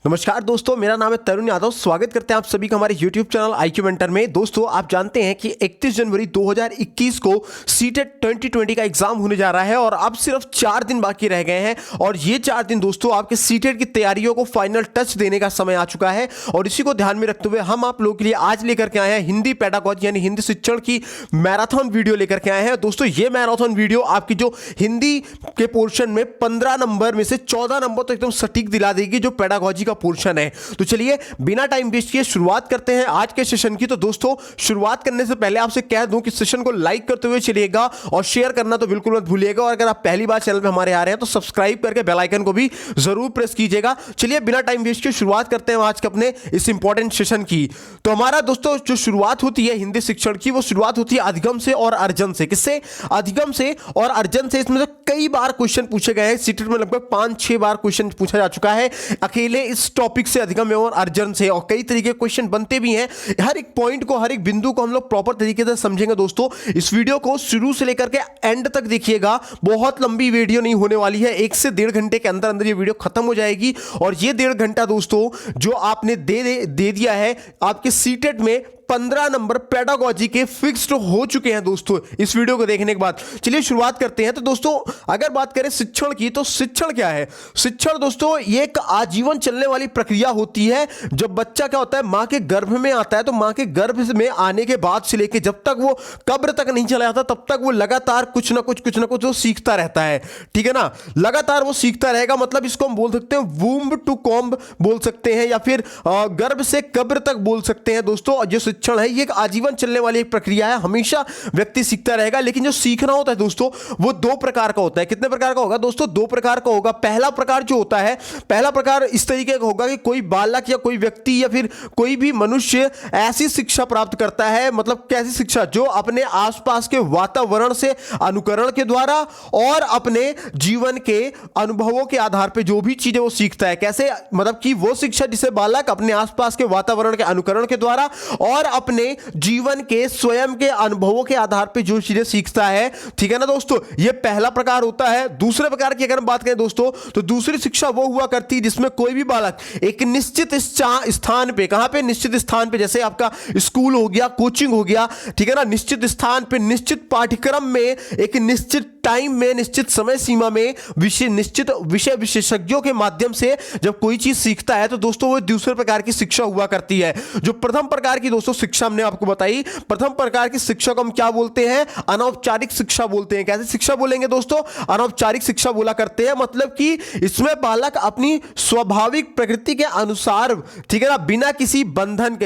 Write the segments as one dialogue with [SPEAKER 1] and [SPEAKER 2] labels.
[SPEAKER 1] नमस्कार दोस्तों, मेरा नाम है तरुण यादव। स्वागत करते हैं आप सभी का हमारे YouTube चैनल IQ मेंटर में। दोस्तों, आप जानते हैं कि 31 जनवरी 2021 को सीटेट 2020 का एग्जाम होने जा रहा है और अब सिर्फ 4 दिन बाकी रह गए हैं और ये 4 दिन दोस्तों आपके सीटेट की तैयारियों को फाइनल टच देने का समय आ चुका है। और इसी को ध्यान में रखते हुए हम आप लोगों के लिए आज लेकर के आए हैं हिंदी पेडागॉजी यानी हिंदी शिक्षण की मैराथन वीडियो लेकर के आए हैं। दोस्तों, ये मैराथन वीडियो आपकी जो हिंदी के पोर्शन में 15 नंबर में से 14 नंबर तो एकदम सटीक दिला देगी जो पेडागॉजी पोर्शन है। तो चलिए बिना टाइम वेस्ट किए शुरुआत करते हैं आज के सेशन की। तो दोस्तों, शुरुआत करने से पहले आपसे कह दूं कि सेशन को लाइक करते हुए चलिएगा और शेयर करना तो बिल्कुल मत भूलिएगा। और अगर आप पहली बार चैनल पे हमारे आ रहे हैं तो सब्सक्राइब करके बेल आइकन को भी जरूर प्रेस कीजिएगा। चलिए बिना टाइम वेस्ट किए शुरुआत करते हैं आज के अपने इस इंपॉर्टेंट सेशन की। तो हमारा दोस्तों जो शुरुआत होती है हिंदी शिक्षण की, वो शुरुआत होती है अधिगम से और अर्जन से। किससे? अधिगम से और अर्जन से। इसमें से कई बार क्वेश्चन पूछे गए हैं, सीटेट में लगभग 5-6 बार क्वेश्चन पूछा जा चुका है अकेले इस टॉपिक से, अधिगम और अर्जन से। और कई तरीके के क्वेश्चन बनते भी हैं। हर एक पॉइंट को, हर एक बिंदु को हम लोग प्रॉपर तरीके से समझेंगे। दोस्तों, इस वीडियो को शुरू से लेकर के एंड तक देखिएगा। बहुत लंबी वीडियो नहीं होने वाली है, 1 से 1.5 घंटे के अंदर अंदर ये वीडियो खत्म हो जाएगी। और ये 1.5 घंटा दोस्तों जो आपने दे दिया है आपके सीटेट में 15 नंबर पेडागॉजी के फिक्स्ड हो चुके हैं दोस्तों इस वीडियो को देखने के बाद। चलिए शुरुआत करते हैं। तो दोस्तों, अगर बात करें शिक्षण की, तो शिक्षण क्या है? शिक्षण दोस्तों ये एक आजीवन चलने वाली प्रक्रिया होती है। जब बच्चा क्या होता है, मां के गर्भ में आता है, तो मां के गर्भ में आने के बाद से लेकर जब तक वो कब्र तक नहीं चला जाता तब तक वो लगातार कुछ ना कुछ वो सीखता रहता है। ठीक है ना? लगातार वो सीखता रहेगा। मतलब इसको हम बोल सकते हैं वूम्ब टू कॉम्ब बोल सकते हैं, या फिर गर्भ से कब्र तक बोल सकते हैं। दोस्तों, जो शिक्षण है ये एक आजीवन चलने वाली एक प्रक्रिया है। हमेशा व्यक्ति सीखता रहेगा। लेकिन जो सीखना होता है दोस्तों वो 2 प्रकार का होता है। कितने प्रकार का होगा दोस्तों? 2 प्रकार का होगा। पहला प्रकार जो होता है, पहला प्रकार इस तरीके का होगा कि कोई बालक या कोई व्यक्ति या फिर कोई भी मनुष्य ऐसी शिक्षा प्राप्त करता है। मतलब कैसी शिक्षा? जो अपने आसपास के वातावरण से अनुकरण के द्वारा और अपने जीवन के अनुभवों के आधार पर जो भी चीजें वो सीखता है। कैसे? मतलब कि वो शिक्षा जिसे बालक अपने आसपास के वातावरण के अनुकरण के द्वारा और अपने जीवन के स्वयं के अनुभवों के आधार पर जो चीजें सीखता है। ठीक है ना दोस्तों? यह पहला प्रकार होता है। दूसरे प्रकार की अगर हम बात करें दोस्तों, तो दूसरी शिक्षा वो हुआ करती है जिसमें कोई भी बालक एक निश्चित स्थान पे, कहां पे? निश्चित स्थान पे, जैसे आपका स्कूल हो गया, कोचिंग हो गया, ठीक है ना, निश्चित स्थान पे, निश्चित पाठ्यक्रम में, एक निश्चित टाइम में, निश्चित समय सीमा में, निश्चित विषय विशेषज्ञों के माध्यम से जब कोई चीज सीखता है तो दोस्तों वो दूसरे प्रकार की शिक्षा हुआ करती है। जो प्रथम प्रकार की दोस्तों शिक्षा हमने आपको बताई, प्रथम प्रकार की शिक्षा को हम क्या बोलते हैं? अनौपचारिक शिक्षा बोलते हैं। कैसे शिक्षा बोलेंगे दोस्तों? अनौपचारिक शिक्षा बोला करते हैं। मतलब कि इसमें बालक अपनी स्वाभाविक प्रकृति के अनुसार, ठीक है ना, बिना किसी बंधन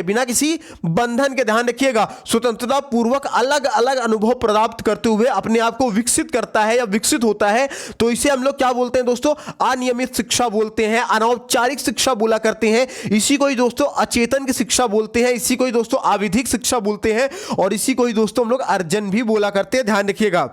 [SPEAKER 1] के, ध्यान रखिएगा, स्वतंत्रता पूर्वक अलग अलग अनुभव प्राप्त करते हुए अपने आप को विकसित करता है या विकसित होता है। तो इसे हम लोग क्या बोलते हैं दोस्तों? अनियमित शिक्षा बोलते हैं, अनौपचारिक शिक्षा बोला करते हैं। इसी को ही दोस्तों अचेतन की शिक्षा बोलते हैं, इसी को ही दोस्तों अविधिक शिक्षा बोलते हैं और इसी को ही दोस्तों हम लोग अर्जन भी बोला करते हैं। ध्यान रखिएगा।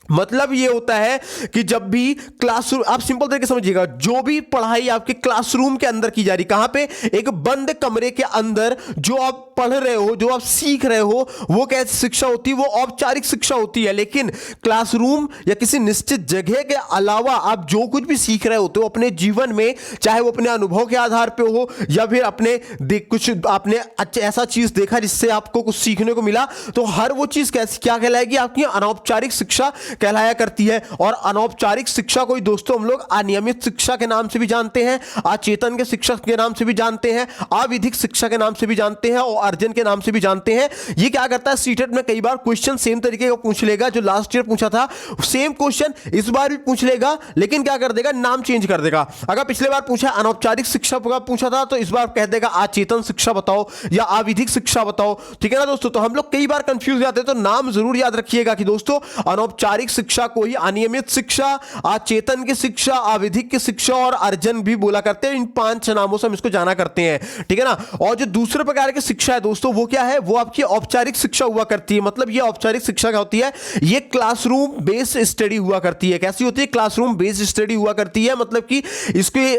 [SPEAKER 1] मतलब ये होता है कि जब भी क्लासरूम, आप सिंपल तरीके से समझिएगा, जो भी पढ़ाई आपके क्लासरूम के अंदर की जा रही, कहां पे? एक बंद कमरे के अंदर जो आप पढ़ रहे हो, जो आप सीख रहे हो, वो कैसी शिक्षा होती है? वो औपचारिक शिक्षा होती है। लेकिन क्लासरूम या किसी निश्चित जगह के अलावा आप जो कुछ भी सीख रहे होते हो अपने जीवन में, चाहे वो अपने अनुभव के आधार पर हो या फिर अपने कुछ आपने ऐसा चीज देखा जिससे आपको कुछ सीखने को मिला, तो हर वो चीज क्या कहलाएगी? आपकी अनौपचारिक शिक्षा कहलाया करती है। और अनौपचारिक शिक्षा को दोस्तों हम लोग अनियमित शिक्षा के नाम से भी जानते हैं, अचेतन के शिक्षक के नाम से भी जानते हैं, अविधिक शिक्षा के नाम से भी जानते हैं और अर्जन के नाम से भी जानते हैं। ये क्या करता है? सीटेट में कई बार क्वेश्चन सेम तरीके का पूछ लेगा। जो लास्ट ईयर पूछा था सेम क्वेश्चन इस बार भी पूछ लेगा, लेकिन क्या कर देगा? नाम चेंज कर देगा। अगर पिछले बार पूछा अनौपचारिक शिक्षा पूछा था तो इस बार कह देगा अचेतन शिक्षा बताओ या अविधिक शिक्षा बताओ। ठीक है ना दोस्तों? तो हम लोग कई बार कंफ्यूज जाते हैं, तो नाम जरूर याद रखिएगा कि दोस्तों अनौपचारिक शिक्षा को ही अनियमित शिक्षा, अचेतन की शिक्षा, अविधिक की शिक्षा और अर्जन भी बोला करते हैं। इन 5 नामों से हम इसको जाना करते हैं। ठीक है ना? और जो दूसरे प्रकार की शिक्षा है है दोस्तों वो क्या है, वो आपकी औपचारिक शिक्षा हुआ करती है। मतलब ये औपचारिक शिक्षा क्या होती है, ये क्लासरूम बेस्ड स्टडी हुआ करती है। कैसी होती है, क्लासरूम बेस्ड स्टडी हुआ करती है। मतलब कि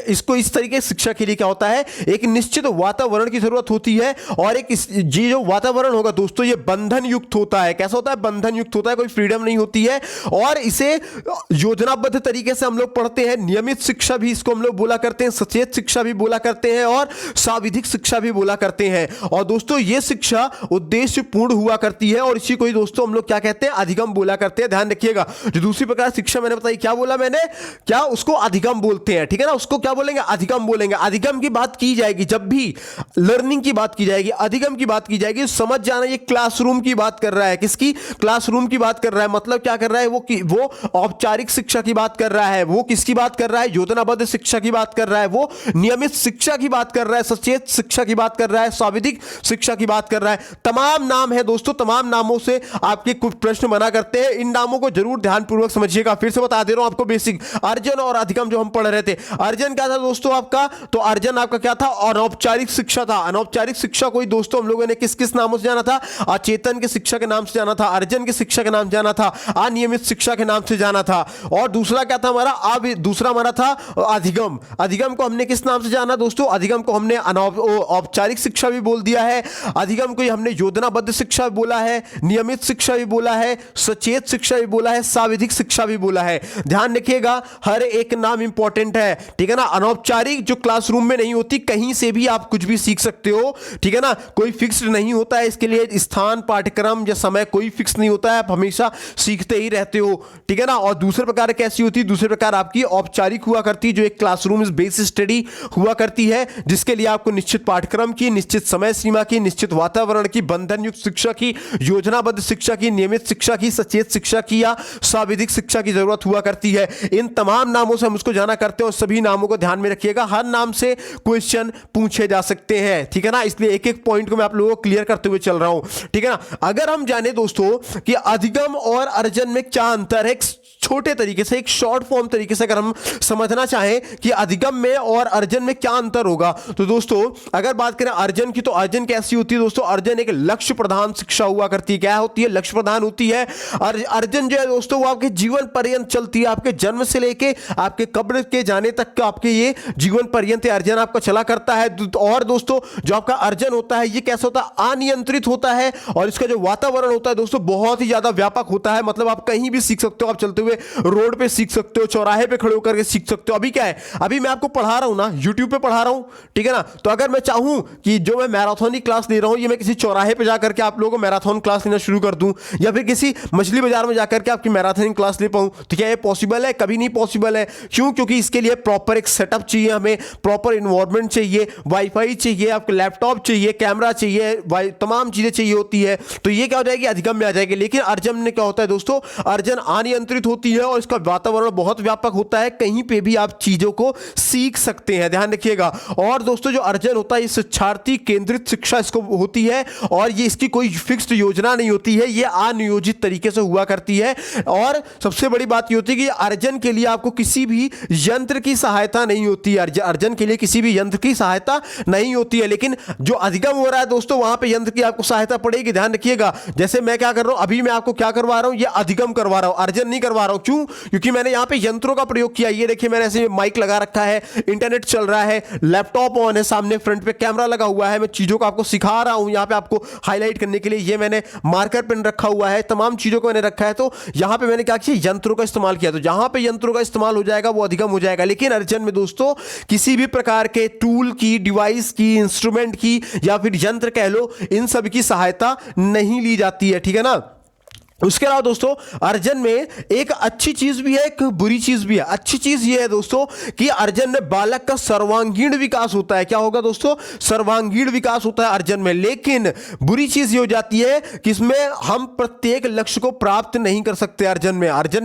[SPEAKER 1] इसको इस तरीके से शिक्षा के लिए क्या होता है, एक निश्चित वातावरण की जरूरत होती है और एक ये जो वातावरण होगा दोस्तों ये बंधन युक्त होता है। कैसा होता है, बंधन युक्त होता है, कोई फ्रीडम नहीं होती है और इसे योजनाबद्ध तरीके से हम लोग पढ़ते हैं। नियमित शिक्षा भी इसको हम लोग बोला करते हैं, सचेत शिक्षा भी बोला करते हैं और साविधिक शिक्षा भी बोला करते हैं। और दोस्तों ये शिक्षा उद्देश्य पूर्ण हुआ करती है और इसी को ही दोस्तों हम लोग क्या कहते हैं, अधिगम बोला करते हैं। ध्यान रखिएगा, जो दूसरी प्रकार शिक्षा मैंने बताई, क्या बोला मैंने, क्या उसको अधिगम बोलते हैं। ठीक है ना, उसको क्या बोलेंगे, अधिगम बोलेंगे। अधिगम की बात की जाएगी जब भी लर्निंग की बात की जाएगी, अधिगम की बात की जाएगी, समझ जाना ये क्लासरूम की बात कर रहा है। किसकी, क्लासरूम की बात कर रहा है। मतलब क्या कर रहा है वो औपचारिक शिक्षा की बात कर रहा है। वो किसकी बात कर रहा है, योजनाबद्ध शिक्षा की बात कर रहा है। वो नियमित शिक्षा की बात कर रहा है, सचेत शिक्षा की बात कर रहा है, साविधिक शिक्षा की बात कर रहा है। तमाम नाम है दोस्तों, तमाम नामों से आपके कुछ प्रश्न बना करते हैं। इन नामों को जरूर ध्यानपूर्वक समझिएगा। फिर से बता दे रहा हूं आपको बेसिक। अर्जन और अधिगम जो हम पढ़ रहे थे, अर्जन क्या था दोस्तों आपका, तो अर्जन आपका क्या था, अनौपचारिक शिक्षा था। अनौपचारिक शिक्षा को दोस्तों हम लोगों ने किस किस नामों से जाना था, अचेतन के शिक्षा के नाम से जाना था, अर्जन की शिक्षा के नाम जाना था, अनियमित शिक्षा के नाम से जाना था। और दूसरा क्या था हमारा, अब दूसरा हमारा था अधिगम। अधिगम को हमने किस नाम से जाना दोस्तों, अधिगम को हमने औपचारिक शिक्षा भी बोल दिया है, अधिगम को हमने योजनाबद्ध शिक्षा भी बोला है, नियमित शिक्षा भी बोला है, सचेत शिक्षा भी बोला है, साविधिक शिक्षा भी बोला है। ध्यान रखिएगा, हर एक नाम इंपॉर्टेंट है। ठीक है ना, अनौपचारिक जो क्लासरूम में नहीं होती, कहीं से भी आप कुछ भी सीख सकते हो। ठीक है ना, कोई फिक्स नहीं होता है इसके लिए स्थान, पाठ्यक्रम या समय कोई फिक्स नहीं होता है, आप हमेशा सीखते ही रहते हो। ठीक है ना, और दूसरे प्रकार कैसी होती है, दूसरे प्रकार आपकी औपचारिक हुआ करती है, जो एक क्लासरूम बेस्ड स्टडी हुआ करती है, जिसके लिए आपको निश्चित पाठ्यक्रम की, निश्चित समय सीमा की, निश्चित वातावरण की, बंधन युक्त शिक्षा की, योजनाबद्ध शिक्षा की, नियमित शिक्षा की, सचेत शिक्षा की या साविधिक शिक्षा की जरूरत हुआ करती है। इन तमाम नामों से हम उसको जाना करते हैं और सभी नामों को ध्यान में रखिएगा, हर नाम से क्वेश्चन पूछे जा सकते हैं। ठीक है ना, इसलिए एक एक पॉइंट को मैं आप लोगों को क्लियर करते हुए चल रहा हूं। ठीक है ना, अगर हम जाने दोस्तों कि अधिगम और अर्जन में क्या अंतर है, छोटे तरीके से, एक शॉर्ट फॉर्म तरीके से अगर हम समझना चाहें कि अधिगम में और अर्जन में क्या अंतर होगा, तो दोस्तों अगर बात करें अर्जन की, तो अर्जन कैसी होती है दोस्तों, अर्जन एक लक्ष्य प्रधान शिक्षा हुआ करती है। क्या होती है, लक्ष्य प्रधान होती है। अर्जन जो है दोस्तों वो आपके जीवन पर्यंत चलती है, आपके जन्म से लेके आपके कब्र के जाने तक का आपके ये जीवन पर्यंत अर्जन आपका चला करता है। और दोस्तों जो आपका अर्जन होता है ये कैसा होता है, अनियंत्रित होता है और इसका जो वातावरण होता है दोस्तों बहुत ही ज्यादा व्यापक होता है। मतलब आप कहीं भी सीख सकते हो, आप चलते हुए रोड पे सीख सकते हो, चौराहे पे खड़े होकर के सीख सकते हो। अभी क्या है, अभी मैं आपको पढ़ा रहा हूं ना, यूट्यूब पे पढ़ा रहा हूं, ठीक है ना, तो अगर मैं चाहूं कि जो मैं मैराथन की क्लास ले रहा हूं ये मैं किसी चौराहे पे जाकर के आप लोगों को मैराथन क्लास लेना शुरू कर दूं, या फिर किसी मछली बाजार में जाकर के आपकी मैराथन क्लास ले पाऊं, तो क्या ये पॉसिबल है? कभी नहीं पॉसिबल है। क्यों? क्योंकि इसके लिए प्रॉपर एक सेटअप चाहिए, हमें प्रॉपर इन्वायरमेंट चाहिए, वाईफाई चाहिए, आपके लैपटॉप चाहिए, कैमरा चाहिए, तमाम चीजें चाहिए होती है। तो ये क्या हो जाएगी, अधिगम में आ जाएगी। लेकिन अर्जन में क्या होता है दोस्तों, अर्जन अनियंत्रित होती है और इसका वातावरण बहुत व्यापक होता है, कहीं पे भी आप चीजों को सीख सकते हैं, ध्यान रखिएगा। और दोस्तों जो अर्जन होता है ये शिक्षार्थी केंद्रित शिक्षा इसको होती है और ये इसकी कोई फिक्स्ड योजना नहीं होती है, ये अनियोजित तरीके से हुआ करती है। और सबसे बड़ी बात ये होती है कि अर्जन के लिए आपको किसी भी यंत्र की सहायता नहीं होती है, अर्जन के लिए किसी भी यंत्र की सहायता नहीं होती है। लेकिन जो अधिगम हो रहा है दोस्तों वहां पे यंत्र की आपको सहायता पड़ेगी, ध्यान रखिएगा। जैसे मैं क्या कर रहा हूं, अभी मैं आपको क्या करवा रहा हूं, ये अधिगम करवा रहा हूं, अर्जन नहीं करवा रहा हूं। क्यों? क्योंकि मैंने यहां पे यंत्रों का प्रयोग किया। ये देखिए मैंने ऐसे माइक लगा रखा है, इंटरनेट चल रहा है, लैपटॉप ऑन है, सामने फ्रंट पे कैमरा लगा हुआ है, मैं चीजों को आपको सिखा रहा हूं, यहां पे आपको हाईलाइट करने के लिए ये मैंने मार्कर पेन रखा हुआ है, तमाम चीजों को मैंने रखा है। तो यहां पे मैंने क्या किया, यंत्रों का इस्तेमाल किया। तो जहां पे यंत्रों का इस्तेमाल हो जाएगा वो अधिगम हो जाएगा। लेकिन अर्जन में दोस्तों किसी भी प्रकार के टूल की, डिवाइस की, इंस्ट्रूमेंट की या फिर यंत्र कह लो, इन सब की सहायता नहीं ली जाती है, ठीक है ना। उसके अलावा दोस्तों अर्जन में एक अच्छी चीज भी है, एक बुरी चीज भी है। अच्छी चीज ये है दोस्तों कि अर्जन में बालक का सर्वांगीण विकास होता है। क्या होगा दोस्तों, सर्वांगीण विकास होता है अर्जन में। लेकिन बुरी चीज ये हो जाती है कि इसमें हम प्रत्येक लक्ष्य को प्राप्त नहीं कर सकते। अर्जन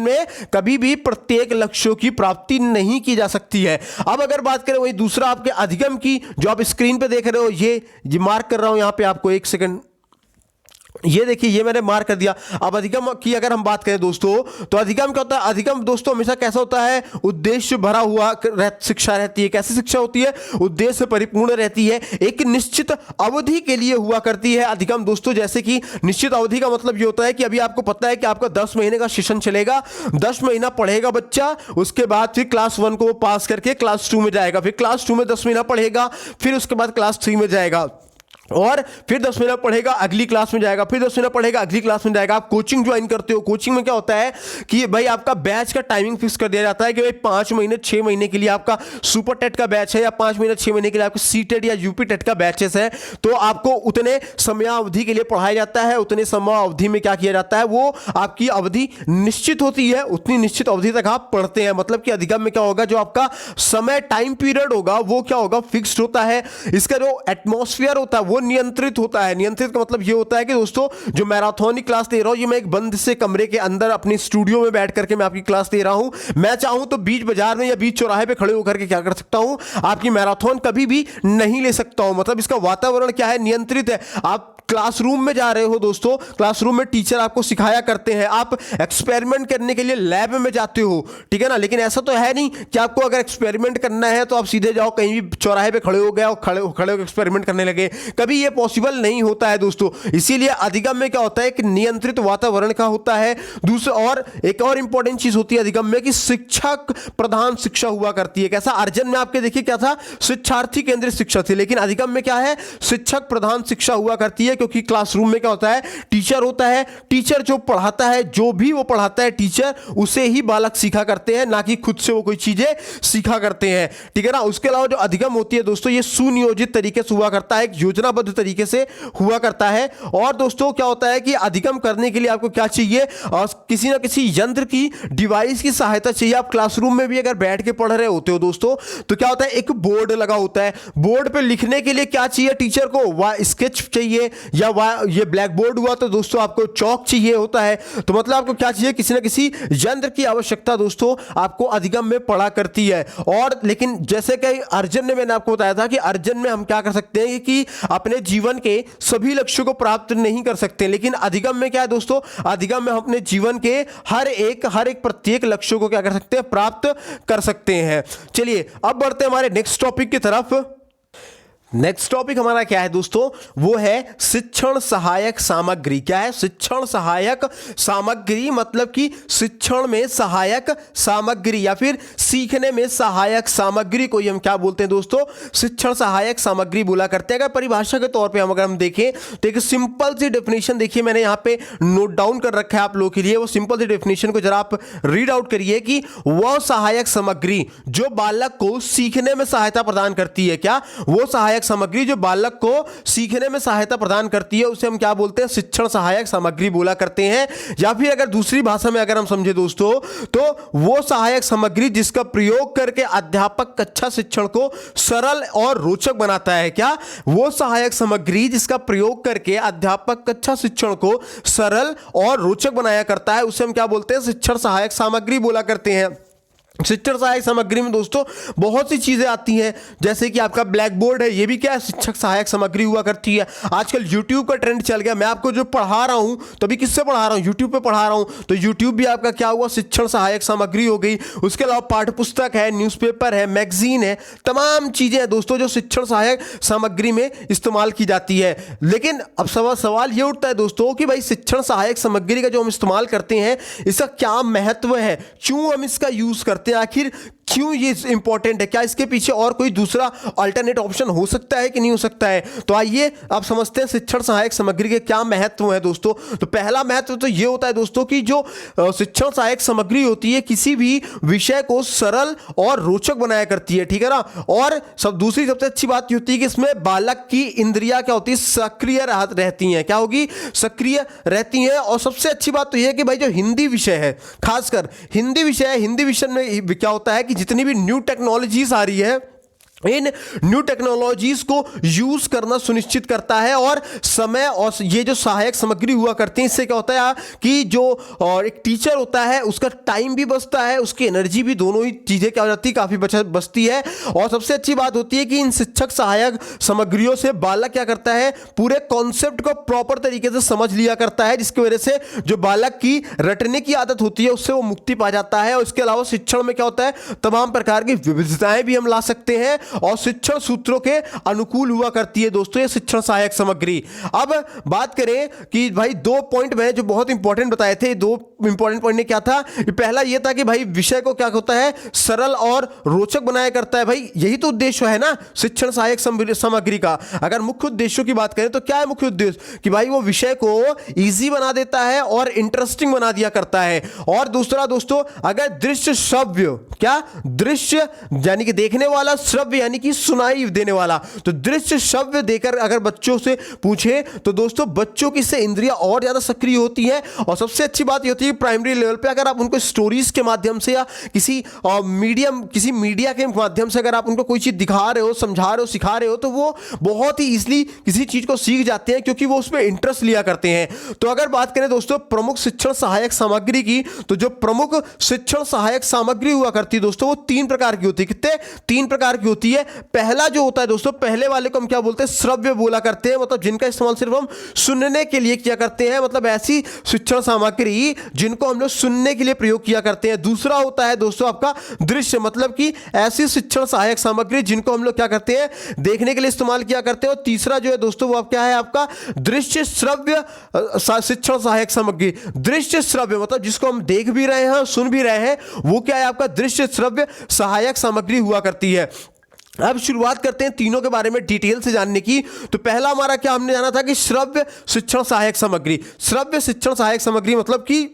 [SPEAKER 1] में कभी भी प्रत्येक लक्ष्यों की प्राप्ति नहीं की जा सकती है। अब अगर बात करें वही दूसरा आपके अधिगम की, जो आप स्क्रीन पे देख रहे हो, ये मार्क कर रहा हूं यहां पे आपको, एक सेकंड ये देखिए, ये मैंने मार्क कर दिया। अब अधिगम की अगर हम बात करें दोस्तों, तो अधिगम क्या होता है? अधिगम दोस्तों हमेशा कैसा होता है? उद्देश्य भरा हुआ शिक्षा रहती है। कैसी शिक्षा होती है? उद्देश्य से परिपूर्ण रहती है, एक निश्चित अवधि के लिए हुआ करती है अधिगम दोस्तों। जैसे कि निश्चित अवधि का मतलब ये होता है कि अभी आपको पता है कि आपका 10 महीने का सेशन चलेगा, 10 महीना पढ़ेगा बच्चा, उसके बाद फिर क्लास 1 को पास करके क्लास 2 में जाएगा, फिर क्लास 2 में 10 महीना पढ़ेगा, फिर उसके बाद क्लास 3 में जाएगा, और फिर 10 महीना पढ़ेगा, अगली क्लास में जाएगा, फिर 10 महीना पढ़ेगा, अगली क्लास में जाएगा। आप कोचिंग ज्वाइन करते हो, कोचिंग में क्या होता है कि भाई आपका बैच का टाइमिंग फिक्स कर दिया जाता है कि भाई 5 महीने 6 महीने के लिए आपका सुपर टेट का बैच है, या 5 महीने 6 महीने के लिए आपका सी टेट या यूपी टेट का बैचेस है। तो आपको उतने समयावधि के लिए पढ़ाया जाता है, उतने समय अवधि में क्या किया जाता है, वो आपकी अवधि निश्चित होती है, उतनी निश्चित अवधि तक आप पढ़ते हैं। मतलब कि अधिगम में क्या होगा, जो आपका समय टाइम पीरियड होगा वो क्या होगा, फिक्स्ड होता है। इसका जो एटमॉस्फेयर होता है वो नियंत्रित होता है। नियंत्रित का मतलब ये होता है कि दोस्तों जो मैराथन की क्लास ले रहा हूं, ये मैं एक बंद से कमरे के अंदर अपनी स्टूडियो में बैठ करके मैं आपकी क्लास ले रहा हूं। मैं चाहूं तो बीच बाजार में या बीच चौराहे पे खड़े होकर के क्या कर सकता हूं, आपकी मैराथन कभी भी नहीं ले सकता हूं। मतलब इसका वातावरण क्या है, नियंत्रित है। आप क्लासरूम में जा रहे हो दोस्तों, क्लासरूम में टीचर आपको सिखाया करते हैं, आप एक्सपेरिमेंट करने के लिए लैब में जाते हो, ठीक है ना। लेकिन ऐसा तो है नहीं कि आपको अगर एक्सपेरिमेंट करना है तो आप सीधे जाओ कहीं भी चौराहे पे खड़े हो गए और खड़े होकर एक्सपेरिमेंट करने लगे, कभी ये पॉसिबल नहीं होता है दोस्तों। इसीलिए अधिगम में क्या होता है कि नियंत्रित वातावरण का होता है। दूसरा और एक और इंपॉर्टेंट चीज होती है अधिगम में कि शिक्षक प्रधान शिक्षा हुआ करती है। कैसा? अर्जन में आपके देखिए क्या था, शिक्षार्थी केंद्रित शिक्षा थी, लेकिन अधिगम में क्या है, शिक्षक प्रधान शिक्षा हुआ करती है। क्योंकि क्लासरूम में क्या होता है, टीचर होता है, टीचर जो पढ़ाता है, जो भी वो पढ़ाता है टीचर, उसे ही बालक सीखा करते हैं, ना कि खुद से वो कोई चीजें सीखा करते हैं, ठीक है ना। उसके अलावा जो अधिगम होती है दोस्तों, ये सुनियोजित तरीके से हुआ करता है, एक योजनाबद्ध तरीके से हुआ करता है। और दोस्तों क्या होता है कि अधिगम करने के लिए आपको क्या चाहिए, किसी ना किसी यंत्र की, डिवाइस की सहायता चाहिए। आप क्लासरूम में भी अगर बैठ के पढ़ रहे होते हो दोस्तों, तो क्या होता है, एक बोर्ड लगा होता है, बोर्ड पे लिखने के लिए क्या चाहिए टीचर को, स्केच चाहिए, या ये ब्लैक बोर्ड हुआ तो दोस्तों आपको चौक चाहिए होता है। तो मतलब आपको क्या चाहिए, किसी ना किसी यंत्र की आवश्यकता दोस्तों आपको अधिगम में पड़ा करती है। और लेकिन जैसे कि अर्जन ने, मैंने आपको बताया था कि अर्जन में हम क्या कर सकते हैं कि अपने जीवन के सभी लक्ष्यों को प्राप्त नहीं कर सकते, लेकिन अधिगम में क्या है दोस्तों, अधिगम में हम अपने जीवन के हर एक प्रत्येक लक्ष्यों को क्या कर सकते हैं, प्राप्त कर सकते हैं। चलिए अब बढ़ते हैं हमारे नेक्स्ट टॉपिक की तरफ। नेक्स्ट टॉपिक हमारा क्या है दोस्तों, वो है शिक्षण सहायक सामग्री। क्या है? शिक्षण सहायक सामग्री, मतलब कि शिक्षण में सहायक सामग्री या फिर सीखने में सहायक सामग्री को हम क्या बोलते हैं दोस्तों, शिक्षण सहायक सामग्री बोला करते हैं। अगर परिभाषा के तौर पे अगर हम देखें तो एक सिंपल सी डेफिनेशन देखिए, मैंने यहाँ पे नोट डाउन कर रखा है आप लोगों के लिए। वो सिंपल सी डेफिनेशन को जरा आप रीड आउट करिए कि वह सहायक सामग्री जो बालक को सीखने में सहायता प्रदान करती है। क्या? वो सहायक सामग्री जो बालक को सीखने में सहायता प्रदान करती है, उसे हम क्या बोलते हैं, शिक्षण सहायक सामग्री बोला करते हैं। या फिर अगर दूसरी भाषा में अगर हम समझे दोस्तों, तो वो सहायक सामग्री जिसका प्रयोग करके अध्यापक कक्षा शिक्षण को सरल और रोचक बनाता है। क्या? वो सहायक सामग्री जिसका प्रयोग करके अध्यापक कक्षा शिक्षण को सरल और रोचक बनाया करता है, उसे हम क्या बोलते हैं, शिक्षण सहायक सामग्री बोला करते हैं। शिक्षण सहायक सामग्री में दोस्तों बहुत सी चीजें आती हैं, जैसे कि आपका ब्लैक बोर्ड है, ये भी क्या है, शिक्षक सहायक सामग्री हुआ करती है। आजकल यूट्यूब का ट्रेंड चल गया, मैं आपको जो पढ़ा रहा हूं तो अभी किससे पढ़ा रहा हूं, यूट्यूब पे पढ़ा रहा हूं, तो यूट्यूब भी आपका क्या हुआ, शिक्षण सहायक सामग्री हो गई। उसके अलावा पाठ्य पुस्तक है, न्यूज़पेपर है, मैगजीन है, तमाम चीजें हैं दोस्तों जो शिक्षण सहायक सामग्री में इस्तेमाल की जाती है। लेकिन अब सवाल ये उठता है दोस्तों कि भाई शिक्षण सहायक सामग्री का जो हम इस्तेमाल करते हैं, इसका क्या महत्व है, क्यों हम इसका यूज करते हैं, आखिर क्यों ये इंपॉर्टेंट है, क्या इसके पीछे और कोई दूसरा अल्टरनेट ऑप्शन हो सकता है कि नहीं हो सकता है। तो आइए आप समझते हैं शिक्षण सहायक सामग्री के क्या महत्व है दोस्तों। तो पहला महत्व तो ये होता है दोस्तों कि जो शिक्षण सहायक सामग्री होती है किसी भी विषय को सरल और रोचक बनाया करती है, ठीक है ना। और दूसरी सबसे अच्छी बात ये होती है कि इसमें बालक की इंद्रियां क्या होती है, सक्रिय रहती हैं। क्या होगी, सक्रिय रहती हैं। और सबसे अच्छी बात तो यह है कि भाई जो हिंदी विषय है, खासकर हिंदी विषय है, हिंदी विषय में क्या होता है कि जितनी भी न्यू टेक्नोलॉजीज आ रही है इन न्यू टेक्नोलॉजीज को यूज करना सुनिश्चित करता है। और समय और ये जो सहायक सामग्री हुआ करती है, इससे क्या होता है कि जो और एक टीचर होता है उसका टाइम भी बचता है, उसकी एनर्जी भी, दोनों ही चीजें क्या हो जाती है, काफी बचती है। और सबसे अच्छी बात होती है कि इन शिक्षक सहायक सामग्रियों से बालक क्या करता है, पूरे कॉन्सेप्ट को प्रॉपर तरीके से समझ लिया करता है, जिसकी वजह से जो बालक की रटने की आदत होती है उससे वो मुक्ति पा जाता है। और इसके अलावा शिक्षण में क्या होता है, तमाम प्रकार की विविधताएं भी हम ला सकते हैं और शिक्षण सूत्रों के अनुकूल हुआ करती है दोस्तों ये शिक्षण सहायक सामग्री। अब बात करें कि भाई 2 पॉइंट मैंने जो बहुत इंपॉर्टेंट बताए थे, 2 इंपॉर्टेंट पॉइंट ने क्या था, पहला ये था कि भाई विषय को क्या होता है, सरल और रोचक बनाया करता है। भाई यही तो उद्देश्य है ना शिक्षण सहायक सामग्री का। अगर मुख्य उद्देश्यों की बात करें तो क्या है मुख्य उद्देश्य, कि भाई वो विषय को इजी बना देता है और इंटरेस्टिंग बना दिया करता है। और दूसरा दोस्तों, अगर दृश्य श्रव्य, क्या दृश्य यानी कि देखने वाला, श्रव्य यानी कि सुनाई देने वाला, तो दृश्य श्रव्य देकर अगर बच्चों से पूछे तो दोस्तों बच्चों की से इंद्रियां और ज्यादा सक्रिय होती हैं। और सबसे अच्छी बात ये होती है प्राइमरी लेवल पे अगर आप उनको स्टोरीज के माध्यम से या किसी मीडिया के माध्यम से अगर आप उनको कोई चीज दिखा रहे हो, समझा रहे हो, सिखा रहे हो, तो वो बहुत ही इजीली किसी चीज को सीख जाते हैं क्योंकि वो उसमें इंटरेस्ट लिया करते हैं। तो अगर बात करें दोस्तों प्रमुख शिक्षण सहायक सामग्री की, तो जो प्रमुख शिक्षण सहायक सामग्री हुआ करती है दोस्तों वो 3 प्रकार की होती है। कितने? 3 प्रकार की होती है। पहला जो होता है दोस्तों, पहले वाले को हम क्या बोलते हैं, श्रव्य बोला करते हैं, मतलब जिनका इस्तेमाल सिर्फ हम सुनने के लिए किया करते हैं, मतलब ऐसी शिक्षण सामग्री जिनको हम लोग सुनने के लिए प्रयोग किया करते हैं। दूसरा होता है दोस्तों आपका दृश्य, मतलब कि ऐसी शिक्षण सहायक सामग्री जिनको हम लोग क्या करते हैं, देखने के लिए इस्तेमाल किया करते हैं। और तीसरा जो है दोस्तों वो क्या है आपका दृश्य श्रव्य शिक्षण सहायक सामग्री। दृश्य श्रव्य मतलब जिसको हम देख भी रहे हैं, सुन भी रहे हैं, वो क्या है आपका दृश्य श्रव्य सहायक सामग्री हुआ करती है। अब शुरुआत करते हैं तीनों के बारे में डिटेल से जानने की। तो पहला हमारा क्या हमने जाना था कि श्रव्य शिक्षण सहायक सामग्री। श्रव्य शिक्षण सहायक सामग्री मतलब कि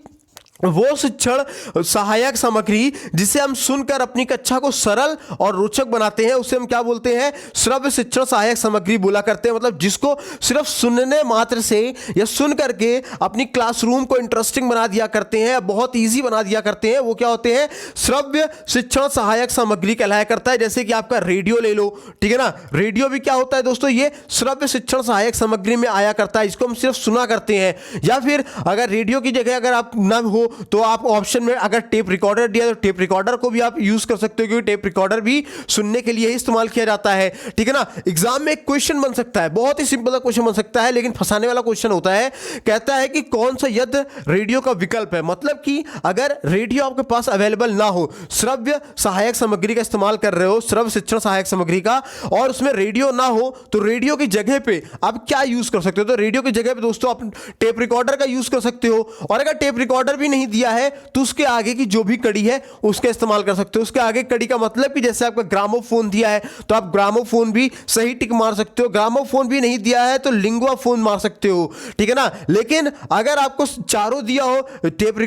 [SPEAKER 1] वो शिक्षण सहायक सामग्री जिसे हम सुनकर अपनी कक्षा को सरल और रोचक बनाते हैं, उसे हम क्या बोलते हैं, श्रव्य शिक्षण सहायक सामग्री बोला करते हैं। मतलब जिसको सिर्फ सुनने मात्र से या सुन करके अपनी क्लासरूम को इंटरेस्टिंग बना दिया करते हैं, बहुत इजी बना दिया करते हैं, वो क्या होते हैं, श्रव्य शिक्षण सहायक सामग्री कहलाया करता है। जैसे कि आपका रेडियो ले लो, ठीक है ना, रेडियो भी क्या होता है दोस्तों, ये श्रव्य शिक्षण सहायक सामग्री में आया करता है, इसको हम सिर्फ सुना करते हैं। या फिर अगर रेडियो की जगह अगर आप ना हो तो आप ऑप्शन में अगर टेप रिकॉर्डर दिया तो टेप रिकॉर्डर को भी आप यूज कर सकते हो, क्योंकि टेप रिकॉर्डर भी सुनने के लिए ही इस्तेमाल किया जाता है, ठीक है ना। एग्जाम में एक क्वेश्चन बन सकता है, बहुत ही सिंपल सा क्वेश्चन बन सकता है, लेकिन फंसाने वाला क्वेश्चन होता है। कहता है कि कौन सा यंत्र रेडियो का विकल्प है। मतलब कि अगर रेडियो आपके पास अवेलेबल ना हो, श्रव्य सहायक सामग्री का इस्तेमाल कर रहे हो, श्रव्य शिक्षण सहायक सामग्री का, और उसमें रेडियो ना हो, तो रेडियो की जगह पे आप क्या यूज कर सकते हो, तो रेडियो की जगह पे दोस्तों आप टेप रिकॉर्डर का यूज कर सकते हो। और अगर टेप रिकॉर्डर भी नहीं दिया है तो उसके आगे की जो भी कड़ी है उसका इस्तेमाल कर सकते हो। उसके आगे कड़ी का मतलब कि जैसे आपका ग्रामोफोन दिया है तो आप ग्रामोफोन भी सही टिक मार सकते हो, ग्रामोफोन भी नहीं दिया है तो लिंगुआ फोन मार सकते हो, ठीक है ना। लेकिन अगर आपको चारों दिया हो, टेप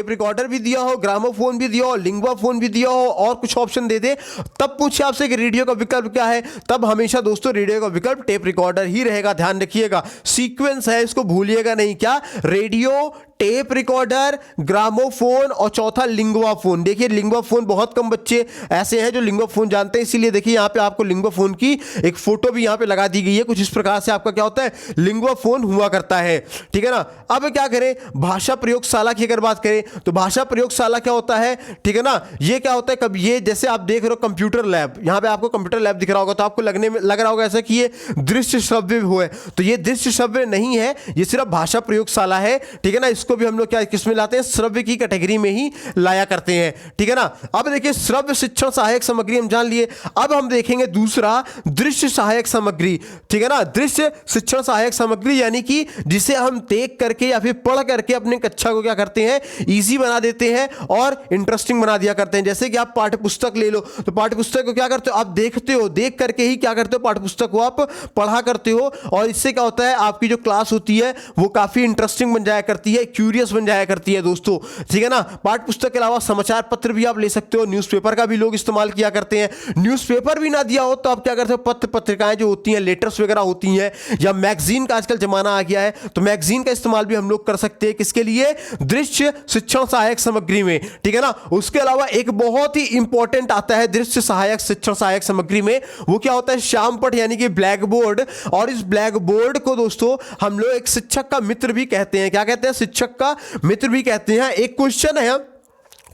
[SPEAKER 1] रिकॉर्डर भी दिया हो, ग्रामोफोन भी दिया हो, लिंगुआ फोन भी दिया हो, और कुछ ऑप्शन दे दे, तब पूछे आपसे कि रेडियो का विकल्प क्या है, तब हमेशा दोस्तों रेडियो का विकल्प टेप रिकॉर्डर ही रहेगा। ध्यान रखिएगा, सीक्वेंस है, इसको भूलिएगा नहीं। क्या? रेडियो, टेप रिकॉर्डर, ग्रामोफोन और चौथा लिंगुआ फोन। देखिए लिंगुआ फोन बहुत कम बच्चे ऐसे हैं जो लिंगुआ फोन जानते हैं, इसीलिए देखिए यहाँ पे आपको लिंगुआ फोन की एक फोटो भी यहाँ पे लगा दी गई है। कुछ इस प्रकार से आपका क्या होता है, लिंगुआ फोन हुआ करता है, ठीक है ना। अब क्या करें, भाषा प्रयोगशाला की अगर बात करें तो भाषा प्रयोगशाला क्या होता है, ठीक है ना। ये क्या होता है, कब ये जैसे आप देख रहे हो कंप्यूटर लैब, यहाँ पे आपको कंप्यूटर लैब दिख रहा होगा तो आपको लग रहा होगा ऐसा कि ये दृश्य श्रव्य हुए, तो ये दृश्य श्रव्य नहीं है, ये सिर्फ भाषा प्रयोगशाला है, ठीक है ना। इसको भी हम लोग क्या किसमें लाते हैं, श्रव्य की कैटेगरी में ही लाया करते हैं, ठीक है ना। अब देखिए श्रव्य शिक्षण सहायक सामग्री हम जान लिए। अब हम देखेंगे दूसरा दृश्य सहायक सामग्री, ठीक है ना। दृश्य शिक्षण सहायक सामग्री यानी कि जिसे हम देख करके या फिर पढ़ करके अपने कक्षा को क्या करते हैं, इजी बना देते हैं और इंटरेस्टिंग बना दिया करते हैं। जैसे कि आप पाठ्य पुस्तक ले लो, तो पाठ्य पुस्तक को क्या करते हो, आप देखते हो, देख करके ही क्या करते हो, पाठ्य पुस्तक को आप पढ़ा करते हो, और इससे क्या होता है, आपकी जो क्लास होती है वो काफी इंटरेस्टिंग बन जाया करती है। क्यूरियस बन जाया करती है दोस्तों, ठीक है ना। पाठ्य पुस्तक के अलावा समाचार पत्र भी आप ले सकते हो, न्यूज़पेपर का भी लोग इस्तेमाल किया करते हैं। न्यूज़पेपर भी ना दिया हो तो आप क्या करते हो, पत्र पत्रिकाएं जो होती हैं, लेटर्स वगैरह होती हैं, या मैगजीन का आजकल जमाना आ गया है, तो मैगजीन का इस्तेमाल भी हम लोग कर सकते हैं। किसके लिए? दृश्य शिक्षण सहायक सामग्री में, ठीक है ना। उसके अलावा एक बहुत ही इंपॉर्टेंट आता है दृश्य सहायक शिक्षण सहायक सामग्री में, वो क्या होता है? श्यामपट्ट यानी कि ब्लैक बोर्ड। और इस ब्लैक बोर्ड को दोस्तों हम लोग एक शिक्षक का मित्र भी कहते हैं। क्या कहते हैं? शिक्षक का मित्र भी कहते हैं। एक क्वेश्चन है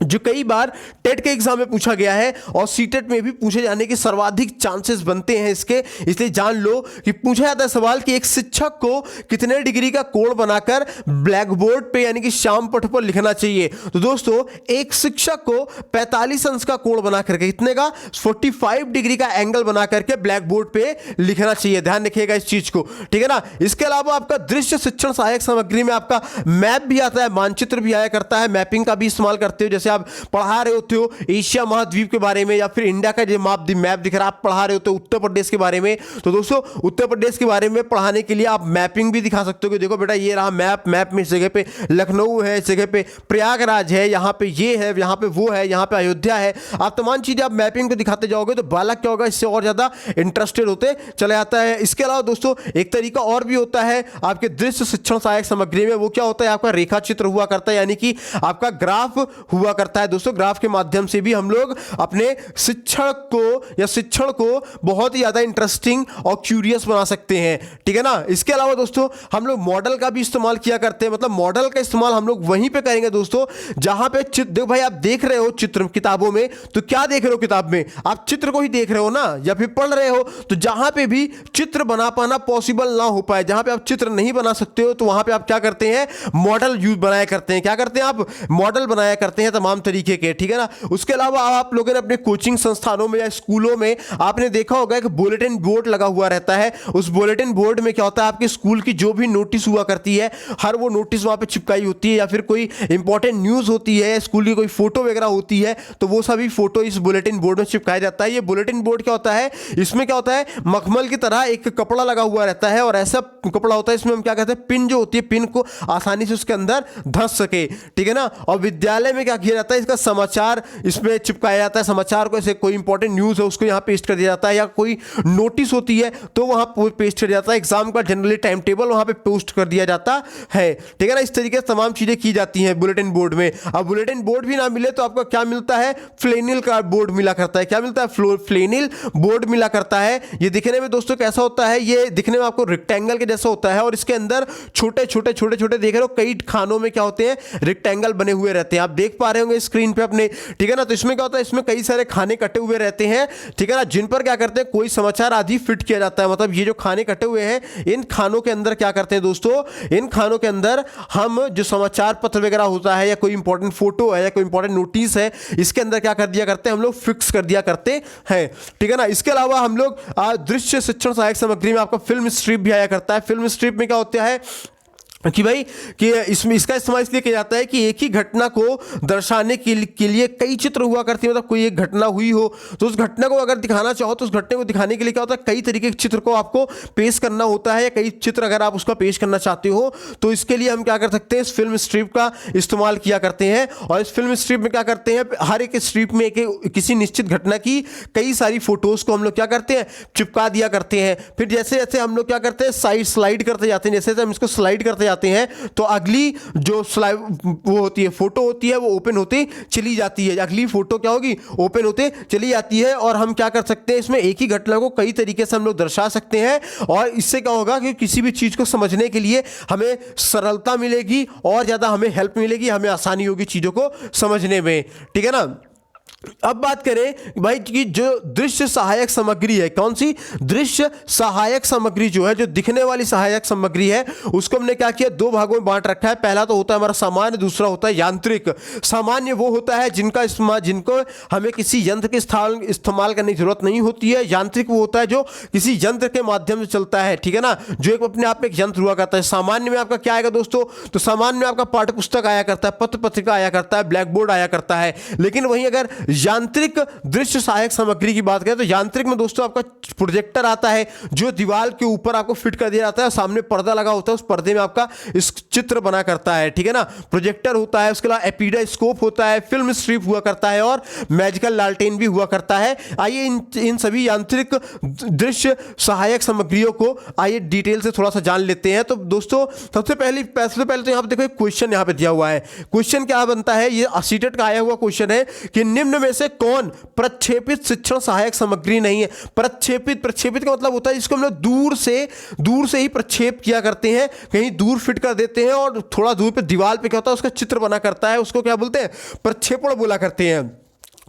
[SPEAKER 1] जो कई बार टेट के एग्जाम में पूछा गया है और सीटेट में भी पूछे जाने के सर्वाधिक चांसेस बनते हैं इसके, इसलिए जान लो कि पूछा जाता है सवाल कि एक शिक्षक को कितने डिग्री का कोण बनाकर ब्लैक बोर्ड पे यानी कि श्यामपट्ट पर लिखना चाहिए। तो दोस्तों एक शिक्षक को 45 अंश का कोण बना करके, कितने का? 45 डिग्री का एंगल बना करके ब्लैक बोर्ड पे लिखना चाहिए। ध्यान रखिएगा इस चीज को, ठीक है ना। इसके अलावा आपका दृश्य शिक्षण सहायक सामग्री में आपका मैप भी आता है, मानचित्र भी आया करता है, मैपिंग का भी इस्तेमाल करते हो। जैसे आप पढ़ा रहे होते हो एशिया महाद्वीप के बारे में या फिर इंडिया का जो मैप दिख रहा है, आप पढ़ा रहे होते हो उत्तर प्रदेश के बारे में, तो दोस्तों उत्तर प्रदेश के बारे में पढ़ाने के लिए आप मैपिंग भी दिखा सकते हो कि देखो बेटा ये रहा मैप में इस जगह पे लखनऊ है, इस जगह पे प्रयागराज है, यहाँ पे ये है, यहाँ पे वो है, यहाँ पे अयोध्या है। आप तमाम चीजें आप मैपिंग पे दिखाते जाओगे तो बालक क्या होगा, इससे और ज्यादा इंटरेस्टेड होते चला जाता है। इसके अलावा दोस्तों एक तरीका और भी होता है आपके दृश्य शिक्षण सहायक सामग्री में, वो क्या होता है? आपका रेखा चित्र हुआ करता है, यानी कि आपका ग्राफ हुआ करता है। दोस्तों ग्राफ के माध्यम से भी हम लोग अपने शिक्षण को बहुत ही ज्यादा इंटरेस्टिंग और क्यूरियस बना सकते हैं, ठीक है ना। इसके अलावा दोस्तों हम लोग मॉडल का भी इस्तेमाल किया करते हैं, मतलब मॉडल का इस्तेमाल हम लोग वहीं पे करेंगे दोस्तों जहां पे चित्र, देखो भाई आप देख रहे हो चित्र किताबों में, तो क्या देख रहे हो? किताब में आप चित्र को ही देख रहे हो ना, या फिर पढ़ रहे हो। तो जहां पे भी चित्र बना पाना पॉसिबल ना हो पाए, जहां पे आप चित्र नहीं बना सकते हो, तो वहां पे आप क्या करते हैं? मॉडल यूज बनाया करते हैं। क्या करते हैं? आप मॉडल बनाया करते हैं तमाम तरीके के, ठीक है ना। उसके अलावा आप लोगों ने अपने कोचिंग संस्थानों में या स्कूलों में आपने देखा होगा कि बुलेटिन बोर्ड लगा हुआ रहता है। उस बुलेटिन बोर्ड में क्या होता है? आपके स्कूल की जो भी नोटिस हुआ करती है, हर वो नोटिस वहां पे चिपकाई होती है, या फिर कोई इंपॉर्टेंट न्यूज होती है, स्कूल की कोई फोटो वगैरह होती है, तो वो सभी फोटो इस बुलेटिन बोर्ड में चिपकाया जाता है। ये बुलेटिन बोर्ड क्या होता है? इसमें क्या होता है? मखमल की तरह एक कपड़ा लगा हुआ रहता है, और ऐसा कपड़ा होता है इसमें हम क्या कहते हैं? पिन जो होती है, पिन को आसानी से उसके अंदर धंस सके, ठीक है ना। और विद्यालय में क्या किया जाता है? इसका समाचार इसमें चिपकाया जाता है। समाचार को, ऐसे कोई इंपॉर्टेंट न्यूज है उसको यहाँ पेस्ट कर दिया जाता है, या कोई नोटिस होती है तो वहां पेस्ट कर दिया जाता है। एग्जाम का जनरली टाइम टेबल वहां पे पोस्ट कर दिया जाता है, ठीक है ना। इस तरीके से तमाम चीजें की जाती हैं बुलेटिन बोर्ड में। अब बुलेटिन बोर्ड भी ना मिले तो आपको क्या मिलता है? फ्लेनिल का बोर्ड मिला करता है। क्या मिलता है? फ्लेनिल बोर्ड मिला करता है। ये दिखने में दोस्तों कैसा होता है? ये दिखने में आपको रेक्टेंगल के जैसा होता है, और इसके अंदर छोटे छोटे देख रहे हो कई खानों में क्या होते हैं? रेक्टेंगल बने हुए रहते हैं। आप देख पा रहे होंगे स्क्रीन पे अपने, ठीक है ना। तो इसमें क्या होता है? इसमें कई सारे खाने कटे हुए रहते हैं, ठीक है ना, जिन पर क्या करते हैं? कोई समाचार आदि फिट किया जाता है। मतलब ये जो खाने कटे हुए हैं, इन खानों के अंदर क्या करते हैं दोस्तों? इन खानों के अंदर हम जो समाचार पत्र वगैरह होता है, या कोई इंपॉर्टेंट फोटो है, या कोई इंपॉर्टेंट नोटिस है, इसके अंदर क्या कर दिया करते हैं? हम लोग फिक्स कर दिया करते हैं, ठीक है ना। इसके अलावा हम लोग दृश्य शिक्षण सहायक सामग्री में आपका फिल्म स्ट्रिप भी आया करता है। फिल्म स्ट्रिप में क्या होता है कि भाई कि इसमें इसका इस्तेमाल इसलिए किया जाता है कि एक ही घटना को दर्शाने के लिए कई चित्र हुआ करती है। मतलब कोई एक घटना हुई हो तो उस घटना को अगर दिखाना चाहो तो उस घटना को दिखाने के लिए क्या होता है? कई तरीके के चित्र को आपको पेश करना होता है, या कई चित्र अगर आप उसका पेश करना चाहते हो तो इसके लिए हम क्या कर सकते हैं? इस फिल्म स्ट्रिप का इस्तेमाल किया करते हैं। और इस फिल्म स्ट्रिप में क्या करते हैं? हर एक स्ट्रिप में किसी निश्चित घटना की कई सारी फोटोज को हम लोग क्या करते हैं? चिपका दिया करते हैं। फिर जैसे जैसे हम लोग क्या करते हैं? स्लाइड करते जाते हैं। जैसे हम इसको स्लाइड करते जाते हैं तो अगली जो स्लाइड वो होती है, फोटो होती है, वो ओपन होती चली जाती है। अगली फोटो क्या होगी? ओपन होते चली जाती है। और हम क्या कर सकते हैं? इसमें एक ही घटना को कई तरीके से हम लोग दर्शा सकते हैं, और इससे क्या होगा कि किसी भी चीज को समझने के लिए हमें सरलता मिलेगी, और ज्यादा हमें हेल्प मिलेगी, हमें आसानी होगी चीजों को समझने में, ठीक है ना। अब बात करें भाई कि जो दृश्य सहायक सामग्री है, कौन सी? दृश्य सहायक सामग्री जो है, जो दिखने वाली सहायक सामग्री है, उसको हमने क्या किया? दो भागों में बांट रखा है। पहला तो होता है हमारा सामान्य, दूसरा होता है यांत्रिक। सामान्य वो होता है जिनको हमें किसी यंत्र के इस्तेमाल करने की जरूरत नहीं होती है। यांत्रिक वो होता है जो किसी यंत्र के माध्यम से चलता है, ठीक है ना, जो एक अपने आप में एक यंत्र हुआ करता है। सामान्य में आपका क्या आएगा दोस्तों? तो सामान्य में आपका पाठ्य पुस्तक आया करता है, पत्र पत्रिका आया करता है, ब्लैक बोर्ड आया करता है। लेकिन वहीं अगर यांत्रिक दृश्य सहायक सामग्री की बात करें तो यांत्रिक में दोस्तों आपका प्रोजेक्टर आता है जो दीवार के ऊपर आपको फिट कर दिया जाता है, सामने पर्दा लगा होता है, उस पर्दे में आपका इस चित्र बना करता है, ठीक है ना। प्रोजेक्टर होता है, उसके अलावा एपिडास्कोप होता है, फिल्म स्ट्रिप हुआ करता है और मैजिकल लालटेन भी हुआ करता है। आइए इन सभी यांत्रिक दृश्य सहायक सामग्रियों को आइए डिटेल से थोड़ा सा जान लेते हैं। तो दोस्तों सबसे पहले तो यहाँ पे देखो एक क्वेश्चन यहाँ पे दिया हुआ है। क्वेश्चन क्या बनता है, ये सीटेट का आया हुआ क्वेश्चन है कि निम्न में से कौन प्रक्षेपित शिक्षण सहायक सामग्री नहीं है। प्रक्षेपित का मतलब होता है जिसको हम लोग दूर से ही प्रक्षेप किया करते हैं, कहीं दूर फिट कर देते हैं और थोड़ा दूर पे दीवार पे क्या होता है उसका चित्र बना करता है, उसको क्या बोलते हैं, प्रक्षेपण बोला करते हैं।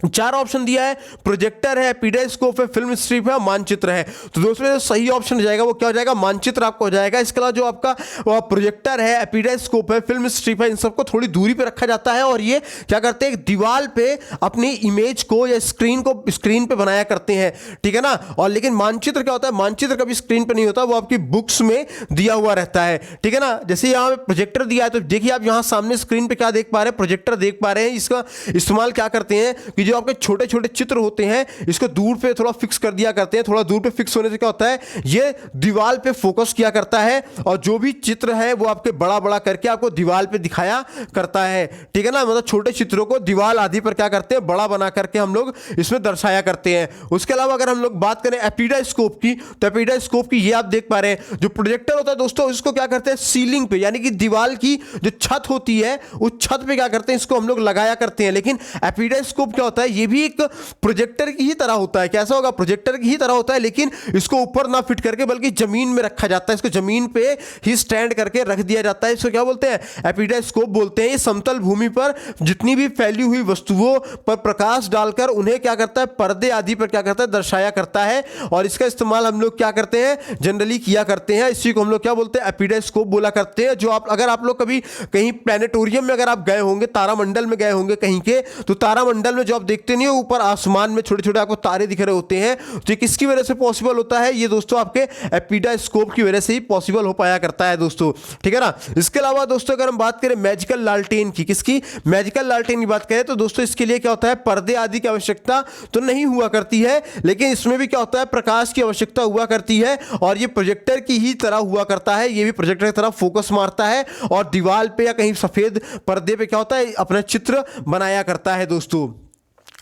[SPEAKER 1] चार ऑप्शन दिया है, प्रोजेक्टर है, एपिडास्कोप है, फिल्म स्ट्रिप है, मानचित्र है। तो दोस्तों जो सही ऑप्शन हो जाएगा वो क्या हो जाएगा, मानचित्र आपको हो जाएगा। इसके अलावा जो आपका प्रोजेक्टर है, एपिडास्कोप है, फिल्म स्ट्रिप है, इन सबको थोड़ी दूरी पे रखा जाता है और ये क्या करते हैं, दीवार पे अपनी इमेज को या स्क्रीन पे बनाया करते हैं, ठीक है ना। और लेकिन मानचित्र क्या होता है, मानचित्र कभी स्क्रीन पे नहीं होता, वो आपकी बुक्स में दिया हुआ रहता है, ठीक है ना। जैसे यहाँ प्रोजेक्टर दिया है तो देखिए आप यहाँ सामने स्क्रीन पे क्या देख पा रहे हैं, प्रोजेक्टर देख पा रहे हैं। इसका इस्तेमाल क्या करते हैं कि जो आपके छोटे छोटे चित्र होते हैं इसको दूर पे थोड़ा फिक्स कर दिया करते हैं। थोड़ा दूर पे फिक्स होने से क्या होता है, ये दीवार पे फोकस किया करता है और जो भी चित्र है वो आपके बड़ा बड़ा करके आपको दीवार पे दिखाया करता है, ठीक है ना। मतलब छोटे चित्रों को दीवार आदि पर क्या करते हैं, बड़ा बना करके हम लोग इसमें दर्शाया करते हैं। उसके अलावा अगर हम लोग बात करें एपिडास्कोप की, तो एपिडास्कोप की ये आप देख पा रहे हैं, जो प्रोजेक्टर होता है दोस्तों इसको क्या करते हैं, सीलिंग पे यानी कि दीवार की जो छत होती है उस छत पे क्या करते हैं, इसको हम लोग लगाया करते हैं। लेकिन एपिडास्कोप क्या होता है, ये भी एक प्रोजेक्टर की ही तरह होता है। कैसा होगा, प्रोजेक्टर की ही तरह होता है, लेकिन इसको ऊपर ना फिट करके बल्कि जमीन में रखा जाता है, इसको जमीन पे ही स्टैंड करके रख दिया जाता है। इसको क्या बोलते हैं, एपिडास्कोप बोलते हैं। ये समतल भूमि पर जितनी भी फैली हुई वस्तुओं पर प्रकाश डालकर उन्हें क्या करता है, पर्दे आदि पर क्या करता है, दर्शाया करता है। और इसका इस्तेमाल हम लोग क्या करते हैं, जनरली किया करते हैं। इसी को हम लोग क्या बोलते हैं, एपिडास्कोप बोला करते हैं। जो अगर आप लोग कभी कहीं प्लैनेटोरियम में अगर आप गए होंगे, तारामंडल में गए होंगे कहीं के, तो तारामंडल में जो आप देखते नहीं हो ऊपर आसमान में छोटे छोटे आपको तारे दिख रहे होते हैं, तो किसकी वजह से पॉसिबल होता है, ये दोस्तों आपके एपिडास्कोप की वजह से ही पॉसिबल हो पाया करता है दोस्तों, ठीक है ना। इसके अलावा दोस्तों अगर हम बात करें मैजिकल लालटेन की, किसकी, मैजिकल लालटेन की बात करें तो दोस्तों इसके लिए क्या होता है, पर्दे आदि की आवश्यकता तो नहीं हुआ करती है, लेकिन इसमें भी क्या होता है, प्रकाश की आवश्यकता हुआ करती है और ये प्रोजेक्टर की ही तरह हुआ करता है। ये भी प्रोजेक्टर की तरह फोकस मारता है और दीवार पे या कहीं सफेद पर्दे पे क्या होता है, अपना चित्र बनाया करता है दोस्तों,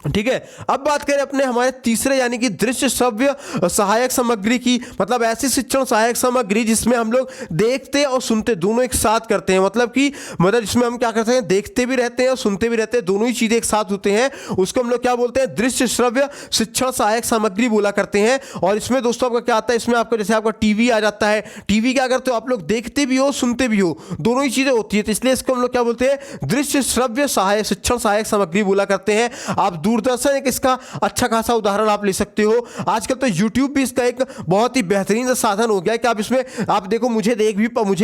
[SPEAKER 1] ठीक है। अब बात करें अपने हमारे तीसरे यानी कि दृश्य श्रव्य सहायक सामग्री की, मतलब ऐसी शिक्षण सहायक सामग्री जिसमें हम लोग देखते और सुनते दोनों एक साथ करते हैं। मतलब जिसमें हम क्या करते हैं, देखते भी रहते हैं और सुनते भी रहते हैं, दोनों ही चीजें एक साथ होते हैं, उसको हम लोग क्या बोलते हैं, दृश्य श्रव्य शिक्षण सहायक सामग्री बोला करते हैं। और इसमें दोस्तों आपका क्या आता है, इसमें आपका जैसे आपका टीवी आ जाता है, टीवी क्या करते हो आप लोग, देखते भी हो सुनते भी हो, दोनों ही चीजें होती है, तो इसलिए इसको हम लोग क्या बोलते हैं, दृश्य श्रव्य सहायक शिक्षण सहायक सामग्री बोला करते हैं। आप दूरदर्शन एक इसका अच्छा खासा उदाहरण आप ले सकते हो। आजकल तो YouTube भी इसका एक बहुत ही बेहतरीन साधन हो गया है कि आप इसमें आप देखो, मुझे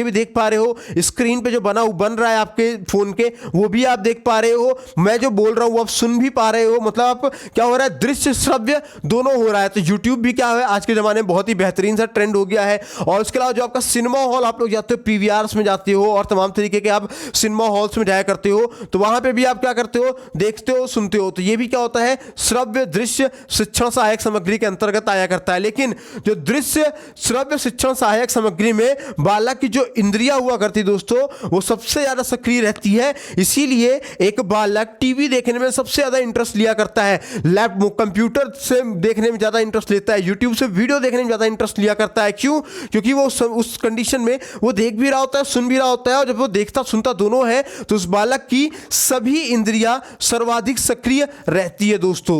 [SPEAKER 1] भी देख पा रहे हो, स्क्रीन पे जो बन रहा है आपके फोन के, वो भी आप देख पा रहे हो, मैं जो बोल रहा हूं वो आप सुन भी पा रहे हो। मतलब आप क्या हो रहा है, दृश्य श्रव्य दोनों हो रहा है। तो YouTube भी क्या है आज के जमाने में बहुत ही बेहतरीन सा ट्रेंड हो गया है। और उसके अलावा जो आपका सिनेमा हॉल आप लोग जाते हो, PVRs में जाते हो और तमाम तरीके के आप सिनेमा हॉल्स में जाया करते हो, तो वहां पे भी आप क्या करते हो, देखते हो सुनते हो, तो ये भी क्या होता है, श्रव्य दृश्य शिक्षण सहायक सामग्री के अंतर्गत आया करता है। लेकिन जो दृश्य श्रव्य शिक्षण सहायक सामग्री में बालक की जो इंद्रियां हुआ करती दोस्तों, वो सबसे ज्यादा सक्रिय रहती है। इसीलिए एक बालक टीवी देखने में सबसे ज्यादा इंटरेस्ट लिया करता है, लैपटॉप कंप्यूटर से देखने में ज्यादा इंटरेस्ट लेता है, यूट्यूब से वीडियो देखने में ज्यादा इंटरेस्ट लिया करता है। क्यों, क्योंकि वो उस कंडीशन में वो देख भी रहा होता है, सुन भी रहा होता है, और जब वो देखता सुनता दोनों है तो उस बालक की सभी इंद्रियां सर्वाधिक सक्रिय रहती है दोस्तों।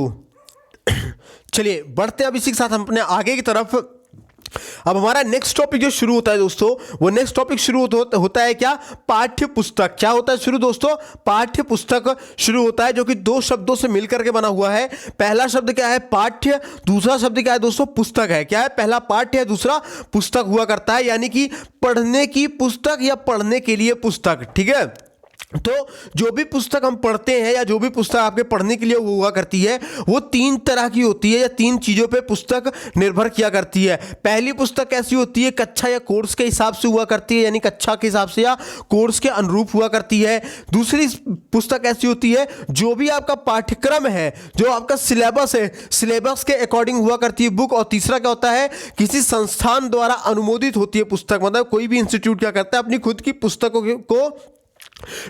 [SPEAKER 1] चलिए बढ़ते हैं अब इसी के साथ हम अपने आगे की तरफ। अब हमारा नेक्स्ट टॉपिक जो शुरू होता है दोस्तों, वो नेक्स्ट टॉपिक शुरू होता है क्या, पाठ्य पुस्तक। क्या होता है शुरू दोस्तों, पाठ्य पुस्तक शुरू होता है, जो कि दो शब्दों से मिलकर के बना हुआ है। पहला शब्द क्या है, पाठ्य, दूसरा शब्द क्या है दोस्तों, पुस्तक है। क्या है, पहला पाठ्य है, दूसरा पुस्तक हुआ करता है, यानी कि पढ़ने की पुस्तक या पढ़ने के लिए पुस्तक, ठीक है। तो जो भी पुस्तक हम पढ़ते हैं या जो भी पुस्तक आपके पढ़ने के लिए हुआ करती है वो 3 तरह की होती है या 3 चीज़ों पे पुस्तक निर्भर किया करती है। पहली पुस्तक कैसी होती है, कक्षा या कोर्स के हिसाब से हुआ करती है, यानी कक्षा के हिसाब से या कोर्स के अनुरूप हुआ करती है। दूसरी पुस्तक ऐसी होती है जो भी आपका पाठ्यक्रम है, जो आपका सिलेबस है, सिलेबस के अकॉर्डिंग हुआ करती है बुक। और तीसरा क्या होता है, किसी संस्थान द्वारा अनुमोदित होती है पुस्तक, मतलब कोई भी इंस्टीट्यूट क्या करता है अपनी खुद की पुस्तकों को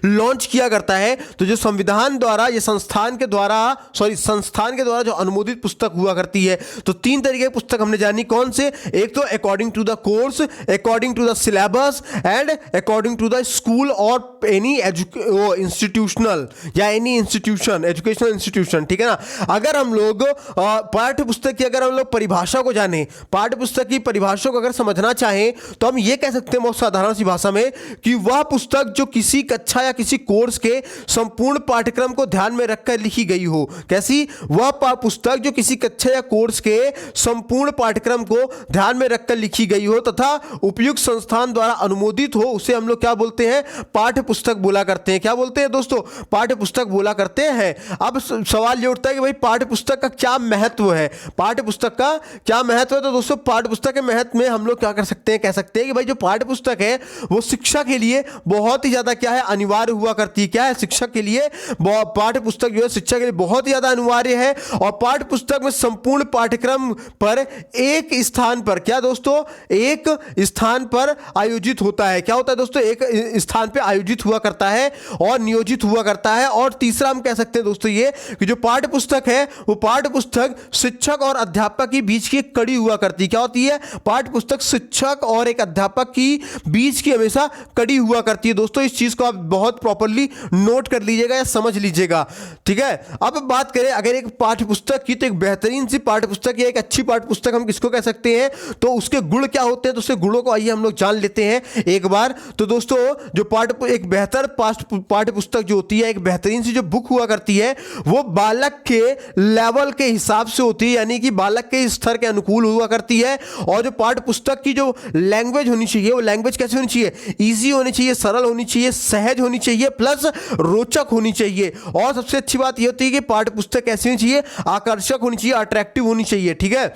[SPEAKER 1] लॉन्च किया करता है। तो जो संविधान द्वारा या संस्थान के द्वारा जो अनुमोदित पुस्तक हुआ करती है। तो 3 तरीके की पुस्तक हमने जानी, कौन से, एक तो according to the course, according to the syllabus and according to the school और एनी इंस्टीट्यूशनल या एनी इंस्टीट्यूशन, एजुकेशनल इंस्टीट्यूशन, ठीक है ना। अगर हम लोग पाठ्य पुस्तक की अगर हम लोग परिभाषा को जाने, पाठ्य पुस्तक की परिभाषा को अगर समझना चाहें तो हम ये कह सकते हैं बहुत साधारण सी भाषा में कि वह पुस्तक जो किसी कक्षा या किसी कोर्स के संपूर्ण पाठ्यक्रम को ध्यान में रखकर लिखी गई हो। कैसी, वह पुस्तक जो किसी कक्षा या कोर्स के संपूर्ण पाठ्यक्रम को ध्यान में रखकर लिखी गई हो तथा उपयुक्त संस्थान द्वारा अनुमोदित हो, उसे हम लोग क्या बोलते हैं, पाठ्य पुस्तक बोला करते हैं। क्या बोलते हैं दोस्तों, पाठ्य पुस्तक बोला करते हैं। अब सवाल ये उठता है कि भाई पाठ्य पुस्तक का क्या महत्व है, पाठ्य पुस्तक का क्या महत्व है। तो दोस्तों पाठ्य पुस्तक के महत्व में हम लोग क्या कर सकते हैं, कह सकते हैं कि भाई जो पाठ्य पुस्तक है वो शिक्षा के लिए बहुत ही ज्यादा क्या है, अनिवार्य हुआ करती है। क्या है, शिक्षक के लिए पाठ्य पुस्तक जो है शिक्षा के लिए बहुत ही ज्यादा अनिवार्य है। और पाठ्य पुस्तक में संपूर्ण पाठ्यक्रम पर एक स्थान पर, क्या दोस्तों, एक स्थान पर आयोजित होता है। क्या होता है दोस्तों, एक स्थान पर आयोजित हुआ करता है और नियोजित हुआ करता है। और तीसरा हम कह सकते हैं दोस्तों ये कि जो पाठ्य पुस्तक है वो पाठ्य पुस्तक शिक्षक और अध्यापक के बीच की एक कड़ी हुआ करती है। क्या होती है, पाठ्य पुस्तक शिक्षक और एक अध्यापक की बीच की हमेशा कड़ी हुआ करती है। दोस्तों इस चीज को आप बहुत प्रॉपर्ली नोट कर लीजिएगा या समझ लीजिएगा, ठीक है। अब बात करें अगर एक पाठ्य पुस्तक की, तो एक बेहतरीन सी पाठ्य पुस्तक या एक अच्छी पाठ्य पुस्तक हम किसको कह सकते हैं, तो उसके गुण क्या होते हैं, तो उसके गुणों को आइए हम लोग जान लेते हैं एक बार। तो दोस्तों जो एक बेहतर पाठ्य पुस्तक जो होती है, एक बेहतरीन सी जो बुक हुआ करती है, वो बालक के लेवल के हिसाब से होती है, यानी कि बालक के स्तर के अनुकूल हुआ करती है। और जो पाठ्य पुस्तक की जो लैंग्वेज होनी चाहिए, वो लैंग्वेज कैसे होनी चाहिए, ईजी होनी चाहिए, सरल होनी चाहिए, सहज होनी चाहिए, प्लस रोचक होनी चाहिए। और सबसे अच्छी बात यह होती है कि पाठ्य पुस्तक कैसी होनी चाहिए, आकर्षक होनी चाहिए, अट्रैक्टिव होनी चाहिए, ठीक है।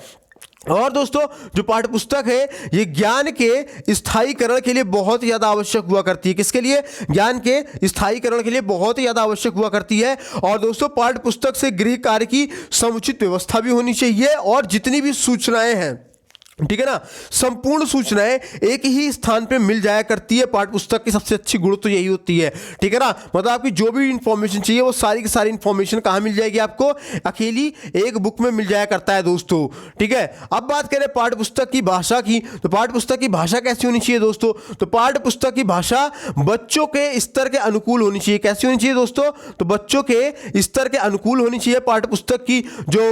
[SPEAKER 1] और दोस्तों जो पाठ्य पुस्तक है ये ज्ञान के स्थायीकरण के लिए बहुत ही ज़्यादा आवश्यक हुआ करती है। किसके लिए, ज्ञान के स्थायीकरण के लिए बहुत ही ज़्यादा आवश्यक हुआ करती है। और दोस्तों पाठ्य पुस्तक से गृह कार्य की समुचित व्यवस्था भी होनी चाहिए और जितनी भी सूचनाएं हैं, ठीक है ना, संपूर्ण सूचनाएं एक ही स्थान पे मिल जाया करती है। पाठ्य पुस्तक की सबसे अच्छी गुण तो यही होती है, ठीक है ना। मतलब आपकी जो भी इंफॉर्मेशन चाहिए वो सारी की सारी इंफॉर्मेशन कहाँ मिल जाएगी, आपको अकेली एक बुक में मिल जाया करता है दोस्तों, ठीक है। अब बात करें पाठ्य पुस्तक की भाषा की, तो पाठ्य पुस्तक की भाषा कैसी होनी चाहिए दोस्तों, तो पाठ्य पुस्तक की भाषा बच्चों के स्तर के अनुकूल होनी चाहिए। कैसी होनी चाहिए दोस्तों, तो बच्चों के स्तर के अनुकूल होनी चाहिए पाठ्य पुस्तक की जो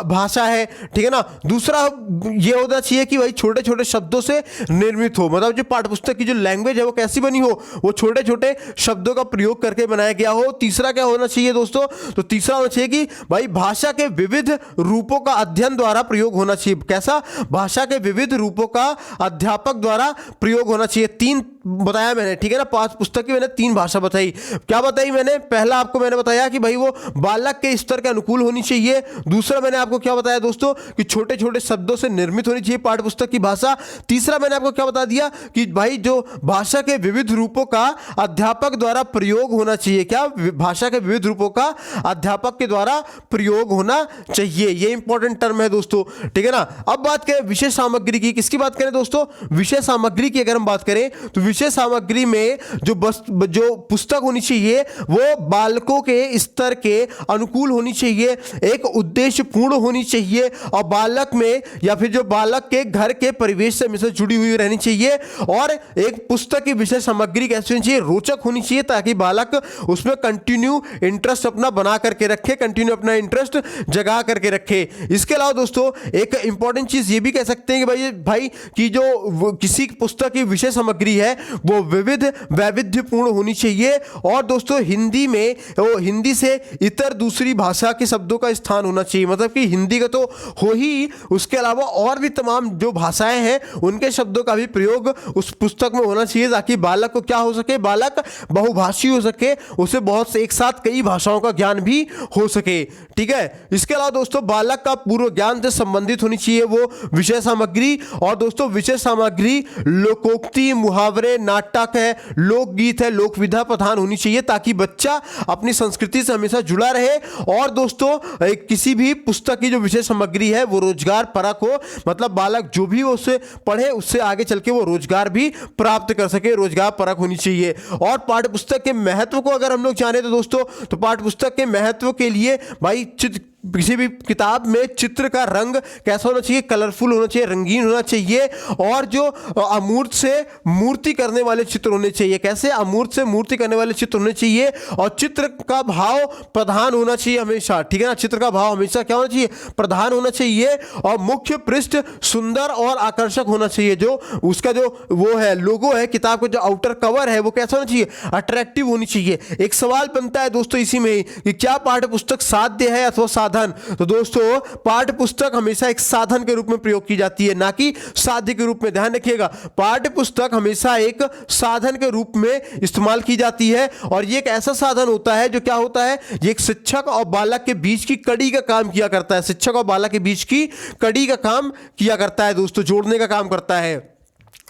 [SPEAKER 1] भाषा है, ठीक है ना। दूसरा ये होता चाहिए कि भाई छोटे छोटे शब्दों से निर्मित हो, मतलब जो पाठ्यपुस्तक की जो लैंग्वेज है वो कैसी बनी हो, वो छोटे छोटे शब्दों का प्रयोग करके बनाया गया हो। तीसरा क्या होना चाहिए दोस्तों, तो तीसरा होना चाहिए कि भाई भाषा के विविध रूपों का अध्ययन द्वारा प्रयोग होना चाहिए। कैसा, भाषा के विविध रूपों का अध्यापक द्वारा प्रयोग होना चाहिए। 3 बताया मैंने, ठीक है ना, पाठ्य पुस्तक की मैंने 3 भाषा बताई। क्या बताई मैंने, पहला आपको मैंने बताया कि भाई वो बालक के स्तर के अनुकूल होनी चाहिए। दूसरा मैंने आपको क्या बताया दोस्तों कि छोटे छोटे शब्दों से निर्मित होनी चाहिए पाठ्य पुस्तक की भाषा। तीसरा मैंने आपको क्या बता दिया कि भाई जो भाषा के विविध रूपों का अध्यापक द्वारा प्रयोग होना चाहिए। क्या, भाषा के विविध रूपों का अध्यापक के द्वारा प्रयोग होना चाहिए। ये इंपॉर्टेंट टर्म है दोस्तों, ठीक है ना। अब बात करें विषय सामग्री की, किसकी बात करें दोस्तों, विषय सामग्री की अगर हम बात करें तो विषय सामग्री में जो पुस्तक होनी चाहिए वो बालकों के स्तर के अनुकूल होनी चाहिए, एक उद्देश्य पूर्ण होनी चाहिए और बालक में या फिर जो बालक के घर के परिवेश से हमेशा जुड़ी हुई रहनी चाहिए। और एक पुस्तक की विषय सामग्री कैसी होनी चाहिए, रोचक होनी चाहिए, ताकि बालक उसमें कंटिन्यू इंटरेस्ट अपना बना करके रखे, कंटिन्यू अपना इंटरेस्ट जगा करके रखे। इसके अलावा दोस्तों एक इंपॉर्टेंट चीज ये भी कह सकते हैं कि भाई कि जो किसी पुस्तक की विषय सामग्री है वो विविध वैविध्यपूर्ण होनी चाहिए। और दोस्तों हिंदी में हिंदी से इतर दूसरी भाषा के शब्दों का स्थान होना चाहिए, मतलब कि हिंदी का तो हो ही, उसके अलावा और भी तमाम जो भाषाएं हैं उनके शब्दों का भी प्रयोग उस पुस्तक में होना चाहिए, ताकि बालक को क्या हो सके, बालक बहुभाषी हो सके, उसे बहुत से एक साथ कई भाषाओं का ज्ञान भी हो सके। ठीक है, इसके अलावा दोस्तों बालक का पूर्व ज्ञान से संबंधित होनी चाहिए वो विषय सामग्री। और दोस्तों विषय सामग्री लोकोक्ति, मुहावरे, नाटक है, लोकगीत है, लोक विधा प्रधान होनी चाहिए, ताकि बच्चा अपनी संस्कृति से हमेशा जुड़ा रहे। और दोस्तों किसी भी पुस्तक की जो विषय सामग्री है वो रोजगार परक हो, मतलब बालक जो भी उसे पढ़े उससे आगे चल के वो रोजगार भी प्राप्त कर सके, रोजगार परक होनी चाहिए। और पाठ्य पुस्तक के महत्व को अगर हम लोग जाने तो दोस्तों, तो पाठ्य पुस्तक के महत्व के लिए भाई किसी भी किताब में चित्र का रंग कैसा होना चाहिए, कलरफुल होना चाहिए, रंगीन होना चाहिए। और जो अमूर्त से मूर्ति करने वाले चित्र होने चाहिए, कैसे अमूर्त से मूर्ति करने वाले चित्र होने चाहिए। और चित्र का भाव प्रधान होना चाहिए हमेशा, ठीक है ना, चित्र का भाव हमेशा क्या होना चाहिए, प्रधान होना चाहिए। और मुख्य पृष्ठ सुंदर और आकर्षक होना चाहिए, जो उसका जो वो है लोगो है, किताब का जो आउटर कवर है वो कैसा होना चाहिए, अट्रैक्टिव होनी चाहिए। एक सवाल बनता है दोस्तों इसी में ही कि क्या पाठ्य पुस्तक साध्य है अथवा साधन। तो दोस्तों पाठ्य पुस्तक हमेशा एक साधन के रूप में प्रयोग की जाती है, ना कि साध्य के रूप में। ध्यान रखिएगा, पाठ्य पुस्तक हमेशा एक साधन के रूप में इस्तेमाल की जाती है। और ये एक ऐसा साधन होता है जो क्या होता है, ये एक शिक्षक और बालक के बीच की कड़ी का काम किया करता है, शिक्षक और बालक के बीच की कड़ी का काम किया करता है दोस्तों, जोड़ने का काम करता है।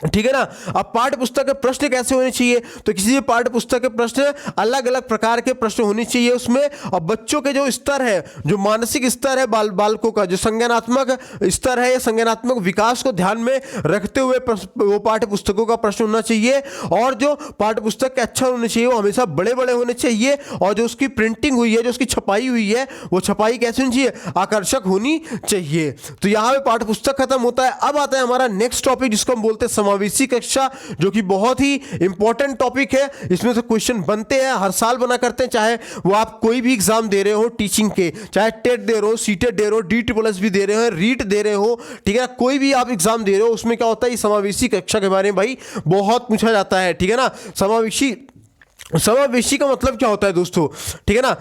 [SPEAKER 1] ठीक है ना। अब पाठ्य पुस्तक के प्रश्न कैसे होने चाहिए, तो किसी भी पाठ्य पुस्तक के प्रश्न अलग अलग प्रकार के प्रश्न होने चाहिए उसमें। और बच्चों के जो स्तर है, जो मानसिक स्तर है बालकों का, जो संज्ञानात्मक स्तर है, संज्ञानात्मक विकास को ध्यान में रखते हुए वो पाठ्य पुस्तकों का प्रश्न होना चाहिए। और जो पाठ्य पुस्तक के अक्षर होने चाहिए वो हमेशा बड़े बड़े होने चाहिए। और जो उसकी प्रिंटिंग हुई है, जो उसकी छपाई हुई है, वो छपाई कैसी होनी चाहिए, आकर्षक होनी चाहिए। तो यहाँ पे पाठ्य पुस्तक खत्म होता है। अब आता है हमारा नेक्स्ट टॉपिक जिसको हम बोलते हैं समावेशी कक्षा, जो कि बहुत ही इंपॉर्टेंट टॉपिक है। इसमें से क्वेश्चन बनते हैं, हर साल बना करते हैं, चाहे वो आप कोई भी एग्जाम दे रहे हो टीचिंग के, चाहे टेट दे रहे हो, सीटेट दे रहे हो, DSSS भी दे रहे हो, रीट दे रहे हो, ठीक है, कोई भी आप एग्जाम दे रहे हो, उसमें क्या होता है, समावेशी कक्षा के बारे में भाई बहुत पूछा जाता है। ठीक है ना, समावेशी का मतलब क्या होता है दोस्तों, ठीक है ना।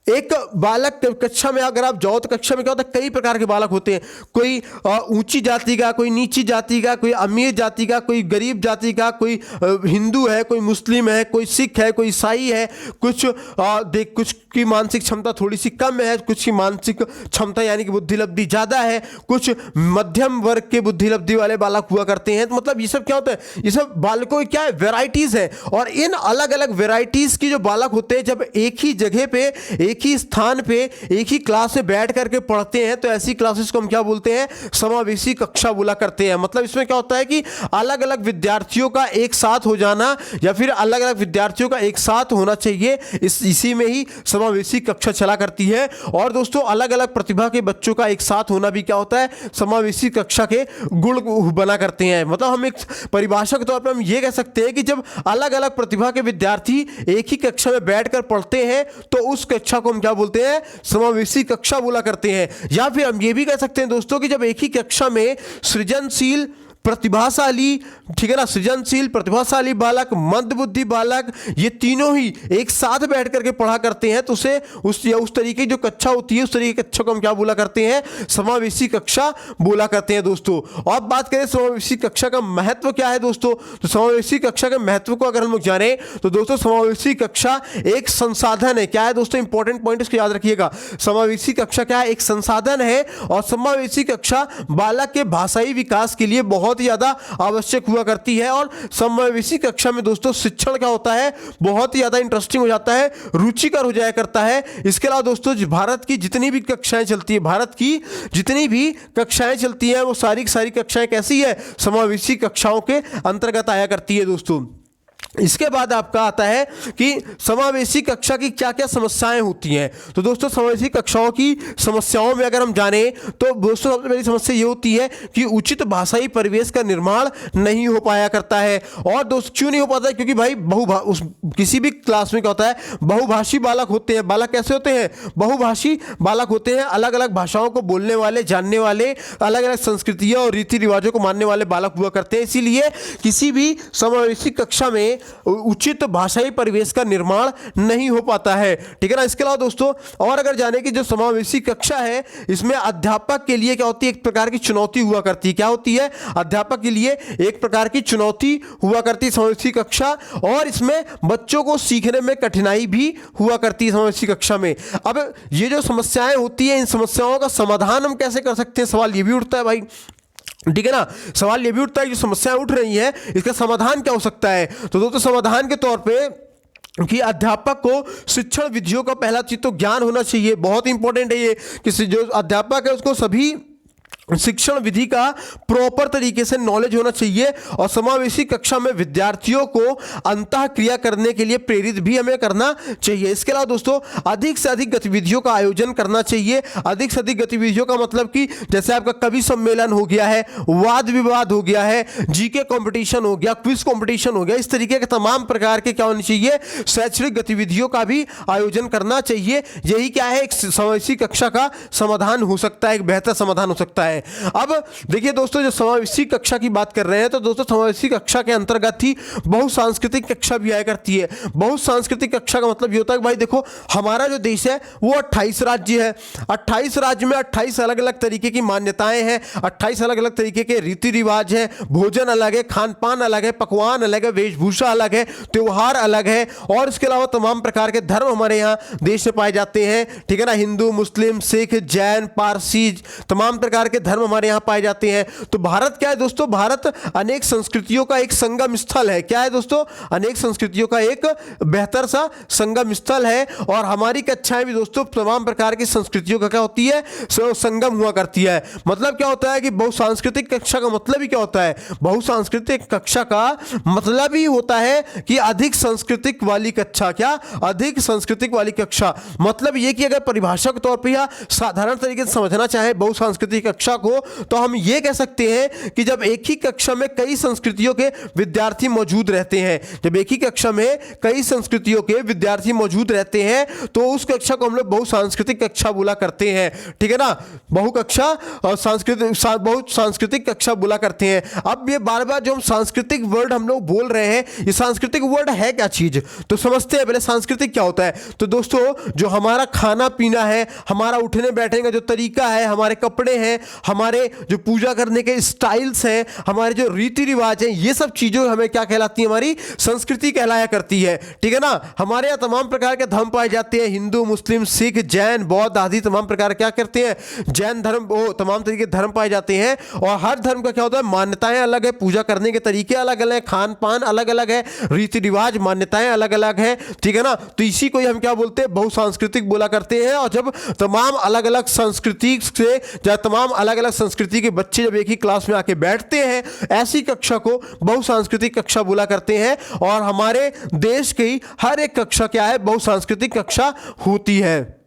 [SPEAKER 1] एक बालक कक्षा में अगर आप जाओ तो कक्षा में क्या होता है, कई प्रकार के बालक होते हैं। कोई ऊंची जाति का, कोई नीची जाति का, कोई अमीर जाति का, कोई गरीब जाति का, कोई हिंदू है, कोई मुस्लिम है, कोई सिख है, कोई ईसाई है। कुछ की मानसिक क्षमता थोड़ी सी कम है, कुछ की मानसिक क्षमता यानी कि बुद्धि लब्धि ज़्यादा है, कुछ मध्यम वर्ग के बुद्धि लब्धि वाले बालक हुआ करते हैं। तो मतलब ये सब क्या होता है, ये सब बालकों की क्या है, वेराइटीज़ है। और इन अलग अलग वेराइटीज़ की जो बालक होते हैं, जब एक ही जगह पे, एक ही स्थान पे, एक ही क्लास में बैठ करके पढ़ते हैं, तो ऐसी क्लासेस को हम क्या बोलते हैं, समावेशी कक्षा बोला करते हैं। मतलब इसमें क्या होता है कि अलग अलग विद्यार्थियों का एक साथ हो जाना, या फिर अलग अलग विद्यार्थियों का एक साथ होना चाहिए, इसी में ही समावेशी कक्षा चला करती है। और दोस्तों अलग अलग प्रतिभा के बच्चों का एक साथ होना भी क्या होता है, समावेशी कक्षा के गुण बना करते हैं। मतलब हम एक परिभाषा के तौर पर हम ये कह सकते हैं कि जब अलग अलग प्रतिभा के विद्यार्थी एक ही कक्षा में बैठकर पढ़ते हैं, तो उस कक्षा को हम क्या बोलते हैं, समावेशी कक्षा बोला करते हैं। या फिर हम ये भी कह सकते हैं दोस्तों कि जब एक ही कक्षा में सृजनशील, प्रतिभाशाली, ठीक है ना, सृजनशील, प्रतिभाशाली बालक, मंदबुद्धि बालक, ये तीनों ही एक साथ बैठ करके पढ़ा करते हैं, तो उसे उस तरीके की जो कक्षा होती है, उस तरीके की कक्षा को हम क्या बोला करते हैं, समावेशी कक्षा बोला करते हैं दोस्तों। और बात करें समावेशी कक्षा का महत्व क्या है दोस्तों, तो समावेशी कक्षा के महत्व को अगर हम लोग जाने तो दोस्तों समावेशी कक्षा एक संसाधन है। क्या है दोस्तों, इंपॉर्टेंट पॉइंट इसको याद रखिएगा, समावेशी कक्षा क्या है, एक संसाधन है। और समावेशी कक्षा बालक के भाषाई विकास के लिए बहुत ही ज्यादा आवश्यक हुआ करती है। और समावेशी कक्षा में दोस्तों शिक्षण क्या होता है, बहुत ही ज्यादा इंटरेस्टिंग हो जाता है, रुचिकर हो जाया करता है। इसके अलावा दोस्तों भारत की जितनी भी कक्षाएं चलती है, भारत की जितनी भी कक्षाएं चलती हैं, वो सारी की सारी कक्षाएं कैसी है, समावेशी कक्षाओं के अंतर्गत आया करती है दोस्तों। इसके बाद आपका आता है कि समावेशी कक्षा की क्या क्या समस्याएं होती हैं। तो दोस्तों समावेशी कक्षाओं की समस्याओं में अगर हम जाने तो दोस्तों सबसे बड़ी समस्या ये होती है कि उचित भाषाई परिवेश का निर्माण नहीं हो पाया करता है। और दोस्त क्यों नहीं हो पाता है? क्योंकि भाई किसी भी क्लास में क्या होता है, बहुभाषी बालक होते हैं। बालक कैसे होते हैं? बहुभाषी बालक होते हैं। अलग अलग भाषाओं को बोलने वाले, जानने वाले, अलग अलग संस्कृतियों और रीति रिवाजों को मानने वाले बालक हुआ करते हैं। इसीलिए किसी भी समावेशी कक्षा में उचित भाषाई परिवेश का निर्माण नहीं हो पाता है। ठीक है ना। इसके अलावा दोस्तों और अगर जाने की जो समावेशी कक्षा है, इसमें अध्यापक के लिए क्या होती है, एक प्रकार की चुनौती हुआ करती है। क्या होती है? अध्यापक के लिए एक प्रकार की चुनौती हुआ करती है समावेशी कक्षा, और इसमें बच्चों को सीखने में कठिनाई भी हुआ करती है समावेशी कक्षा में। अब ये जो समस्याएं होती है, इन समस्याओं का समाधान हम कैसे कर सकते हैं, सवाल ये भी उठता है भाई। ठीक है ना। सवाल ये भी उठता है कि जो समस्याएं उठ रही हैं, इसका समाधान क्या हो सकता है? तो दोस्तों समाधान के तौर पे कि अध्यापक को शिक्षण विधियों का पहला चीज तो ज्ञान होना चाहिए। बहुत इंपॉर्टेंट है ये कि जो अध्यापक है उसको सभी शिक्षण विधि का प्रॉपर तरीके से नॉलेज होना चाहिए, और समावेशी कक्षा में विद्यार्थियों को अंतः क्रिया करने के लिए प्रेरित भी हमें करना चाहिए। इसके अलावा दोस्तों अधिक से अधिक गतिविधियों का आयोजन करना चाहिए। अधिक से अधिक गतिविधियों का मतलब कि जैसे आपका कवि सम्मेलन हो गया है, वाद विवाद हो गया है, जीके कंपटीशन हो गया, क्विज कंपटीशन हो गया, इस तरीके के तमाम प्रकार के क्या होने चाहिए, शैक्षणिक गतिविधियों का भी आयोजन करना चाहिए। यही क्या है, एक समावेशी कक्षा का समाधान हो सकता है, एक बेहतर समाधान हो सकता है। अब देखिए दोस्तों, जो समावेशी कक्षा की बात कर रहे हैं, तो दोस्तों समावेशी कक्षा के अंतर्गत ही बहुसांस्कृतिक कक्षा भी आया करती है। बहुसांस्कृतिक कक्षा का मतलब ये होता है कि भाई देखो, हमारा जो देश है वो 28 राज्य है। 28 राज्य में 28 अलग अलग तरीके की मान्यताएं हैं, 28 अलग अलग तरीके के रीति रिवाज है, भोजन अलग है, खान पान अलग है, पकवान अलग है, वेशभूषा अलग है, त्योहार अलग है, और इसके अलावा तमाम प्रकार के धर्म हमारे यहाँ देश में पाए जाते हैं। ठीक है ना। हिंदू, मुस्लिम, सिख, जैन, पारसी, तमाम प्रकार के धर्म हमारे यहाँ पाए जाते हैं। तो भारत क्या है दोस्तों? भारत अनेक संस्कृतियों का एक संगम स्थल है। क्या है दोस्तों? अनेक संस्कृतियों का एक बेहतर सा संगम स्थल है, और हमारी कक्षाएं भी दोस्तों तमाम प्रकार की संस्कृतियों का क्या होती है, संगम हुआ करती है। मतलब क्या होता है कि बहुसांस्कृतिक कक्षा का मतलब ही क्या होता है? बहुसांस्कृतिक कक्षा का मतलब ही होता है कि अधिक सांस्कृतिक वाली कक्षा। क्या? अधिक सांस्कृतिक वाली कक्षा। मतलब ये कि अगर परिभाषा के तौर पर या साधारण तरीके से समझना चाहे बहुसांस्कृतिक कक्षा को, तो हम ये कह सकते हैं कि जब एक ही कक्षा में कई संस्कृतियों के विद्यार्थी मौजूद रहते हैं, जब एक ही कक्षा में कई संस्कृतियों के विद्यार्थी मौजूद रहते हैं, तो उस कक्षा को हम लोग बहुसांस्कृतिक कक्षा बोला करते हैं। ठीक है ना। बहुकक्षा और बहुसांस्कृतिक कक्षा बोला करते हैं। अब ये बार बार जो हम सांस्कृतिक वर्ड हम लोग बोल रहे हैं, ये सांस्कृतिक वर्ड है क्या चीज, तो समझते हैं पहले सांस्कृतिक क्या होता है। तो दोस्तों जो हमारा खाना पीना है, हमारा उठने बैठने का जो तरीका है, हमारे कपड़े हैं, हमारे जो पूजा करने के स्टाइल्स हैं, हमारे जो रीति रिवाज हैं, ये सब चीज़ें हमें क्या कहलाती है? हमारी संस्कृति कहलाया करती है। ठीक है ना। हमारे यहाँ तमाम प्रकार के धर्म पाए जाते हैं, हिंदू, मुस्लिम, सिख, जैन, बौद्ध आदि तमाम प्रकार क्या करते हैं, जैन धर्म, वो तमाम तरीके के धर्म पाए जाते हैं। और हर धर्म का क्या होता है, मान्यताएं अलग है, पूजा करने के तरीके अलग अलग हैं, खान पान अलग अलग है, रीति रिवाज मान्यताएं अलग अलग है। ठीक है ना। तो इसी को ही हम क्या बोलते हैं, बहुसांस्कृतिक बोला करते हैं। और जब तमाम अलग अलग संस्कृति से, जब तमाम अलग अलग संस्कृति के बच्चे जब एक ही क्लास में आके बैठते हैं, ऐसी कक्षा को बहुसांस्कृतिक कक्षा बोला करते हैं। और हमारे देश की हर एक कक्षा क्या है, बहुसांस्कृतिक कक्षा होती है।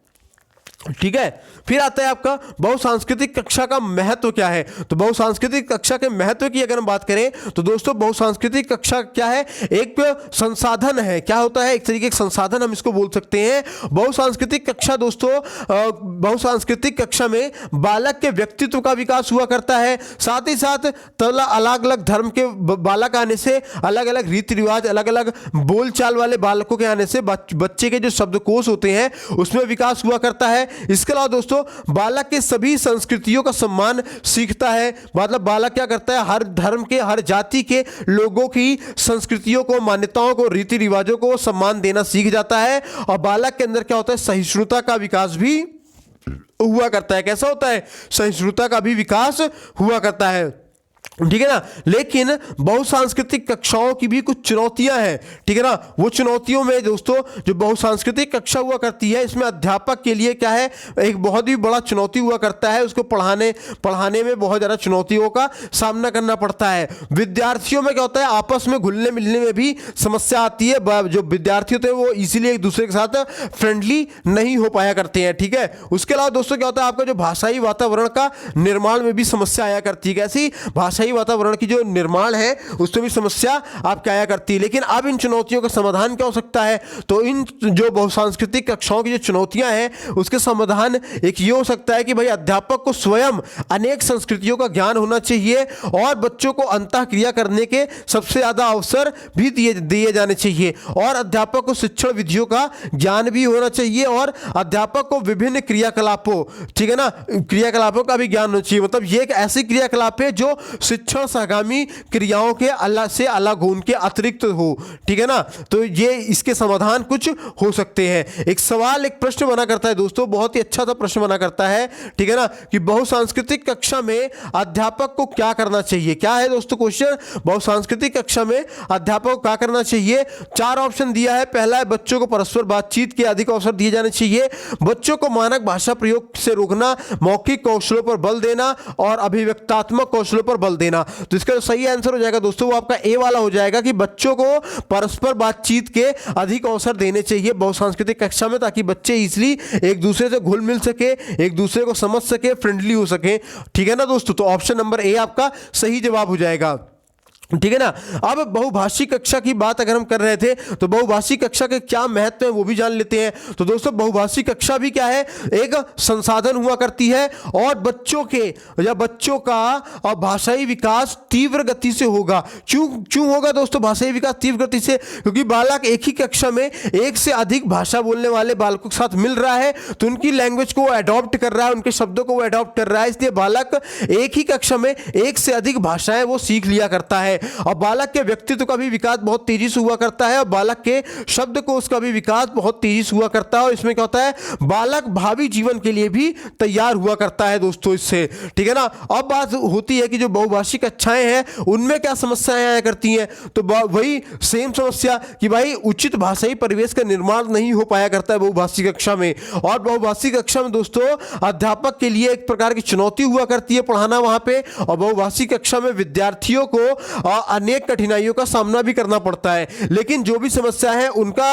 [SPEAKER 1] ठीक है। फिर आता है आपका बहुसांस्कृतिक कक्षा का महत्व क्या है। तो बहुसांस्कृतिक कक्षा के महत्व की अगर हम बात करें, तो दोस्तों बहुसांस्कृतिक कक्षा क्या है, एक संसाधन है। क्या होता है? एक तरीके का संसाधन हम इसको बोल सकते हैं। बहुसांस्कृतिक कक्षा दोस्तों, बहुसांस्कृतिक कक्षा में बालक के व्यक्तित्व का विकास हुआ करता है। साथ ही साथ अलग अलग धर्म के बालक आने से, अलग अलग रीति रिवाज, अलग अलग बोलचाल वाले बालकों के आने से बच्चे के जो शब्दकोश होते हैं उसमें विकास हुआ करता है। इसके अलावा दोस्तों बालक के सभी संस्कृतियों का सम्मान सीखता है। मतलब बालक क्या करता है, हर धर्म के, हर जाति के लोगों की संस्कृतियों को, मान्यताओं को, रीति रिवाजों को सम्मान देना सीख जाता है। और बालक के अंदर क्या होता है, सहिष्णुता का विकास भी हुआ करता है। कैसा होता है? सहिष्णुता का भी विकास हुआ करता है। ठीक है ना। लेकिन बहुसांस्कृतिक कक्षाओं की भी कुछ चुनौतियां हैं, ठीक है ना। वो चुनौतियों में दोस्तों जो बहुसांस्कृतिक कक्षा हुआ करती है, इसमें अध्यापक के लिए क्या है, एक बहुत ही बड़ा चुनौती हुआ करता है। उसको पढ़ाने में बहुत ज़्यादा चुनौतियों का सामना करना पड़ता है। विद्यार्थियों में क्या होता है, आपस में घुलने मिलने में भी समस्या आती है। जो विद्यार्थी होते हैं वो इसीलिए एक दूसरे के साथ फ्रेंडली नहीं हो पाया करते हैं, ठीक है। उसके अलावा दोस्तों क्या होता है, आपका जो भाषाई वातावरण का निर्माण में भी समस्या आया करती है। कैसी? भाषाई वातावरण की जो निर्माण है उसमें भी समस्या आपके आया करती है। लेकिन अब इन चुनौतियों का समाधान क्या हो सकता है, तो इन जो बहुसांस्कृतिक कक्षाओं की जो चुनौतियां हैं उसके समाधान एक ये हो सकता है कि भाई अध्यापक को स्वयं अनेक संस्कृतियों का ज्ञान होना चाहिए और बच्चों को अंतःक्रिया करने के सबसे ज्यादा अवसर भी दिए जाने चाहिए, और अध्यापक को शिक्षण विधियों का ज्ञान भी होना चाहिए, और अध्यापक को विभिन्न क्रियाकलापों, ठीक है ना, क्रियाकलापों का भी ज्ञान होना चाहिए। मतलब ये एक ऐसी क्रियाकलाप है जो शिक्षण सहगामी क्रियाओं के अलग हो, उनके अतिरिक्त हो, ठीक है ना। तो ये इसके समाधान कुछ हो सकते हैं। एक सवाल, एक प्रश्न बना करता है दोस्तों, बहुत ही अच्छा सा प्रश्न बना करता है, ठीक है ना, कि बहुसांस्कृतिक कक्षा में अध्यापक को क्या करना चाहिए। क्या है दोस्तों क्वेश्चन, बहुसांस्कृतिक कक्षा में अध्यापक को क्या करना चाहिए। 4 ऑप्शन दिया है। पहला है बच्चों को परस्पर बातचीत के अधिक अवसर दिए जाने चाहिए, बच्चों को मानक भाषा प्रयोग से रोकना, मौखिक कौशलों पर बल देना और अभिव्यक्तात्मक कौशलों पर बल देना। तो इसका जो सही आंसर हो जाएगा दोस्तों वो आपका ए वाला हो जाएगा कि बच्चों को परस्पर बातचीत के अधिक अवसर देने चाहिए बहुसांस्कृतिक कक्षा में, ताकि बच्चे इजीली एक दूसरे से घुल मिल सके, एक दूसरे को समझ सके, फ्रेंडली हो सके, ठीक है ना दोस्तों। तो ऑप्शन नंबर ए आपका सही जवाब हो जाएगा, ठीक है ना। अब बहुभाषी कक्षा की बात अगर हम कर रहे थे तो बहुभाषी कक्षा के क्या महत्व है वो भी जान लेते हैं। तो दोस्तों बहुभाषी कक्षा भी क्या है, एक संसाधन हुआ करती है और बच्चों का भाषाई विकास तीव्र गति से होगा। क्यों होगा दोस्तों भाषाई विकास तीव्र गति से, क्योंकि बालक एक ही कक्षा में एक से अधिक भाषा बोलने वाले बालकों के साथ मिल रहा है, तो उनकी लैंग्वेज को अडॉप्ट कर रहा है, उनके शब्दों को वो अडॉप्ट कर रहा है, इसलिए बालक एक ही कक्षा में एक से अधिक भाषाएं वो सीख लिया करता है। और बालक के व्यक्तित्व का भी विकास बहुत तेजी से हुआ करता है, और बालक के शब्दकोश का भी विकास बहुत तेजी से हुआ करता है। और इसमें क्या होता है, बालक भावी जीवन के लिए भी तैयार हुआ करता है दोस्तों इससे, ठीक है ना। अब बात होती है कि जो बहुभाषी कक्षाएं हैं उनमें क्या समस्याएं आया करती हैं, तो वही सेम समस्या कि भाई उचित भाषाई परिवेश का निर्माण नहीं हो पाया करता है बहुभाषी कक्षा में। और बहुभाषी कक्षा में दोस्तों अध्यापक के लिए एक प्रकार की चुनौती हुआ करती है पढ़ाना वहां पे, और बहुभाषी कक्षा में विद्यार्थियों को अनेक कठिनाइयों का सामना भी करना पड़ता है। लेकिन जो भी समस्या है उनका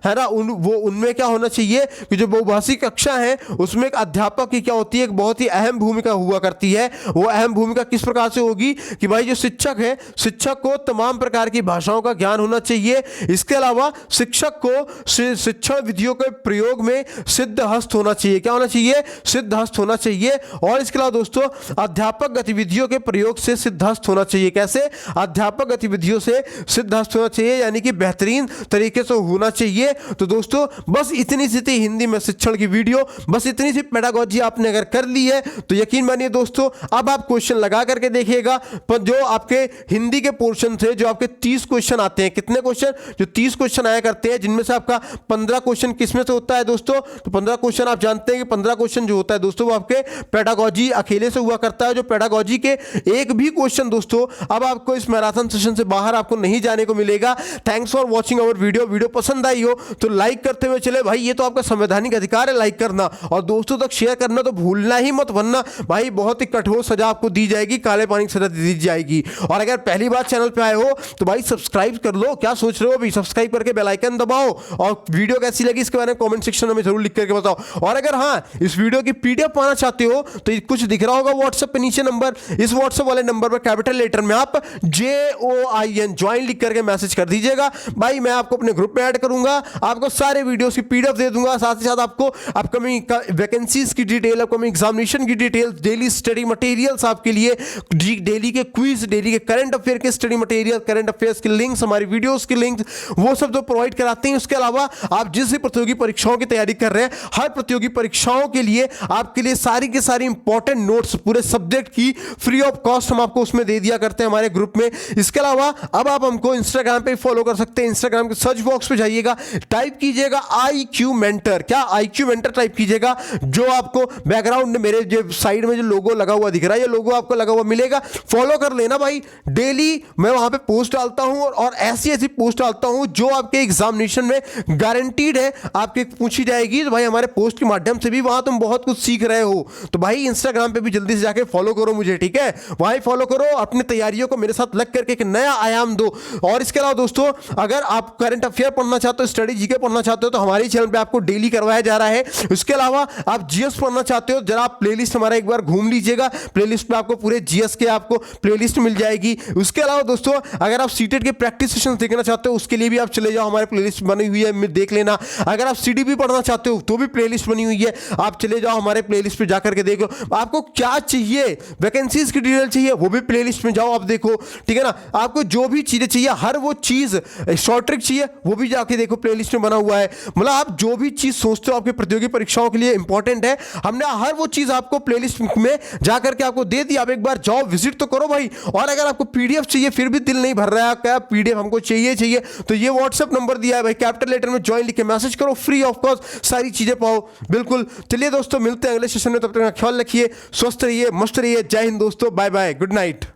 [SPEAKER 1] है ना, उनमें क्या होना चाहिए कि जो बहुभाषी कक्षा है उसमें एक अध्यापक की क्या होती है, एक बहुत ही अहम भूमिका हुआ करती है। वो अहम भूमिका किस प्रकार से होगी कि भाई जो शिक्षक है, शिक्षक को तमाम प्रकार की भाषाओं का ज्ञान होना चाहिए। इसके अलावा शिक्षक को शिक्षण विधियों के प्रयोग में सिद्ध हस्त होना चाहिए। क्या होना चाहिए, सिद्ध हस्त होना चाहिए। और इसके अलावा दोस्तों अध्यापक गतिविधियों के प्रयोग से सिद्ध हस्त होना चाहिए। कैसे, अध्यापक गतिविधियों से सिद्धहस्त होना चाहिए, यानी कि बेहतरीन तरीके से होना चाहिए। तो दोस्तों बस इतनी सी थी हिंदी में शिक्षण की वीडियो, बस इतनी सी पेडागोजी आपने अगर कर ली है तो यकीन मानिए दोस्तों अब आप क्वेश्चन लगा करके देखिएगा। पर जो आपके हिंदी के पोर्शन थे, जो आपके 30 क्वेश्चन आते हैं, कितने क्वेश्चन, जो 30 क्वेश्चन आया करते हैं, जिनमें से आपका 15 क्वेश्चन किसमें से होता है दोस्तों, तो 15 क्वेश्चन आप जानते हैं कि 15 क्वेश्चन जो होता है दोस्तों वो आपके पेडागोजी अकेले से हुआ करता है। जो पेडागोजी के एक भी क्वेश्चन दोस्तों अब आपको इस मैराथन सेशन से बाहर आपको नहीं जाने को मिलेगा। Thanks for watching our video पसंद आई हो तो लाइक करते हुए चले भाई, ये तो आपका संवैधानिक अधिकार है लाइक करना, और दोस्तों तक शेयर करना तो भूलना ही मत, वरना भाई बहुत ही कठोर सजा आपको दी जाएगी, काले पानी की सजा दी जाएगी। और अगर पहली बार चैनल पे आए हो तो भाई सब्सक्राइब कर लो, क्या सोच रहे हो भाई, सब्सक्राइब करके बेल आइकन दबाओ, और वीडियो कैसी लगी इसके बारे में कमेंट सेक्शन में जरूर लिख करके बताओ। और अगर हाँ इस वीडियो की पीडीएफ पाना चाहते हो तो कुछ दिख रहा होगा व्हाट्सएप पे नीचे नंबर, इस व्हाट्सएप वाले नंबर पर कैपिटल लेटर में आप JOIN ज्वाइन लिख करके मैसेज कर दीजिएगा भाई, मैं आपको अपने ग्रुप में ऐड करूंगा, आपको सारे वीडियोस की पीडीएफ दे दूंगा, साथ ही साथ आपको अपकमिंग वैकेंसीज की डिटेल, अपकमिंग एग्जामिनेशन की डिटेल, डेली स्टडी मटेरियल्स आपके लिए, डेली के क्विज, डेली के करंट अफेयर के स्टडी मटेरियल, करंट अफेयर्स के लिंक्स, हमारी वीडियोस के लिंक्स, वो सब जो प्रोवाइड कराते हैं। उसके अलावा आप जिस भी प्रतियोगी परीक्षाओं की तैयारी कर रहे हैं, हर प्रतियोगी परीक्षाओं के लिए आपके लिए सारी की सारी इंपॉर्टेंट नोट्स पूरे सब्जेक्ट की फ्री ऑफ कॉस्ट हम आपको उसमें दे दिया करते हैं हमारे ग्रुप में। इसके अलावा अब आप हमको इंस्टाग्राम पे फॉलो कर सकते हैं। इंस्टाग्राम के सर्च बॉक्स पे जाइएगा, टाइप कीजिएगा IQ मेंटर, क्या IQ मेंटर टाइप कीजिएगा। जो आपको बैकग्राउंड में मेरे जो साइड में जो लोगो लगा हुआ दिख रहा है, ये लोगो आपको लगा हुआ मिलेगा, फॉलो कर लेना भाई। डेली मैं वहां पे पोस्ट डालता हूं और ऐसी ऐसी पोस्ट डालता हूं जो आपके एग्जामिनेशन में गारंटीड है आपके पूछी जाएगी। तो भाई हमारे पोस्ट के माध्यम से भी वहां तुम बहुत कुछ सीख रहे हो। तो भाई इंस्टाग्राम पे भी जल्दी से जाके फॉलो करो मुझे, ठीक है? वहीं फॉलो करो, अपनी तैयारियों को मेरे साथ लग करके एक नया आयाम दो। और इसके अलावा दोस्तों, अगर आप करंट अफेयर पढ़ना चाहते हो, स्टडी जीके पढ़ना चाहते हो, तो हमारे चैनल पे आपको डेली करवाया जा रहा है। इसके अलावा आप जीएस पढ़ना चाहते हो, जरा आप प्लेलिस्ट हमारा एक बार घूम लीजिएगा। प्लेलिस्ट पे आपको पूरे जीएस के आपको प्लेलिस्ट मिल जाएगी। उसके अलावा दोस्तों, अगर आप सीटेट के प्रैक्टिस सेशन देखना चाहते हो, उसके लिए भी आप चले जाओ, हमारे प्लेलिस्ट बनी हुई है, देख लेना। अगर आप सीडीपी पढ़ना चाहते हो तो भी प्लेलिस्ट बनी हुई है, आप चले जाओ हमारे प्लेलिस्ट पे जाकर के देख लो। आपको क्या चाहिए, वैकेंसीज की डिटेल चाहिए, वो भी प्लेलिस्ट में जाओ आप देखो, ठीक है ना? आपको जो भी चीजें चाहिए, हर वो चीज, शॉर्ट ट्रिक चाहिए, वो भी जाके देखो, प्लेलिस्ट में बना हुआ है। मतलब आप जो भी चीज सोचते हो आपके प्रतियोगी परीक्षाओं के लिए इंपॉर्टेंट है, हमने हर वो चीज आपको प्लेलिस्ट में जाकर के आपको दे दी। आप एक बार जाओ, विजिट तो करो भाई। और अगर आपको पीडीएफ चाहिए फिर भी दिल नहीं भर रहा है, क्या पीडीएफ हमको चाहिए, तो ये व्हाट्सएप नंबर दिया है भाई, कैपिटल लेटर में ज्वाइन लिख के मैसेज करो, फ्री ऑफ कॉस्ट सारी चीजें पाओ। बिल्कुल, चलिए दोस्तों, मिलते हैं अगले सेशन में। तब तक ख्याल रखिए, स्वस्थ रहिए, मस्त रहिए। जय हिंद दोस्तों, बाय बाय, गुड नाइट।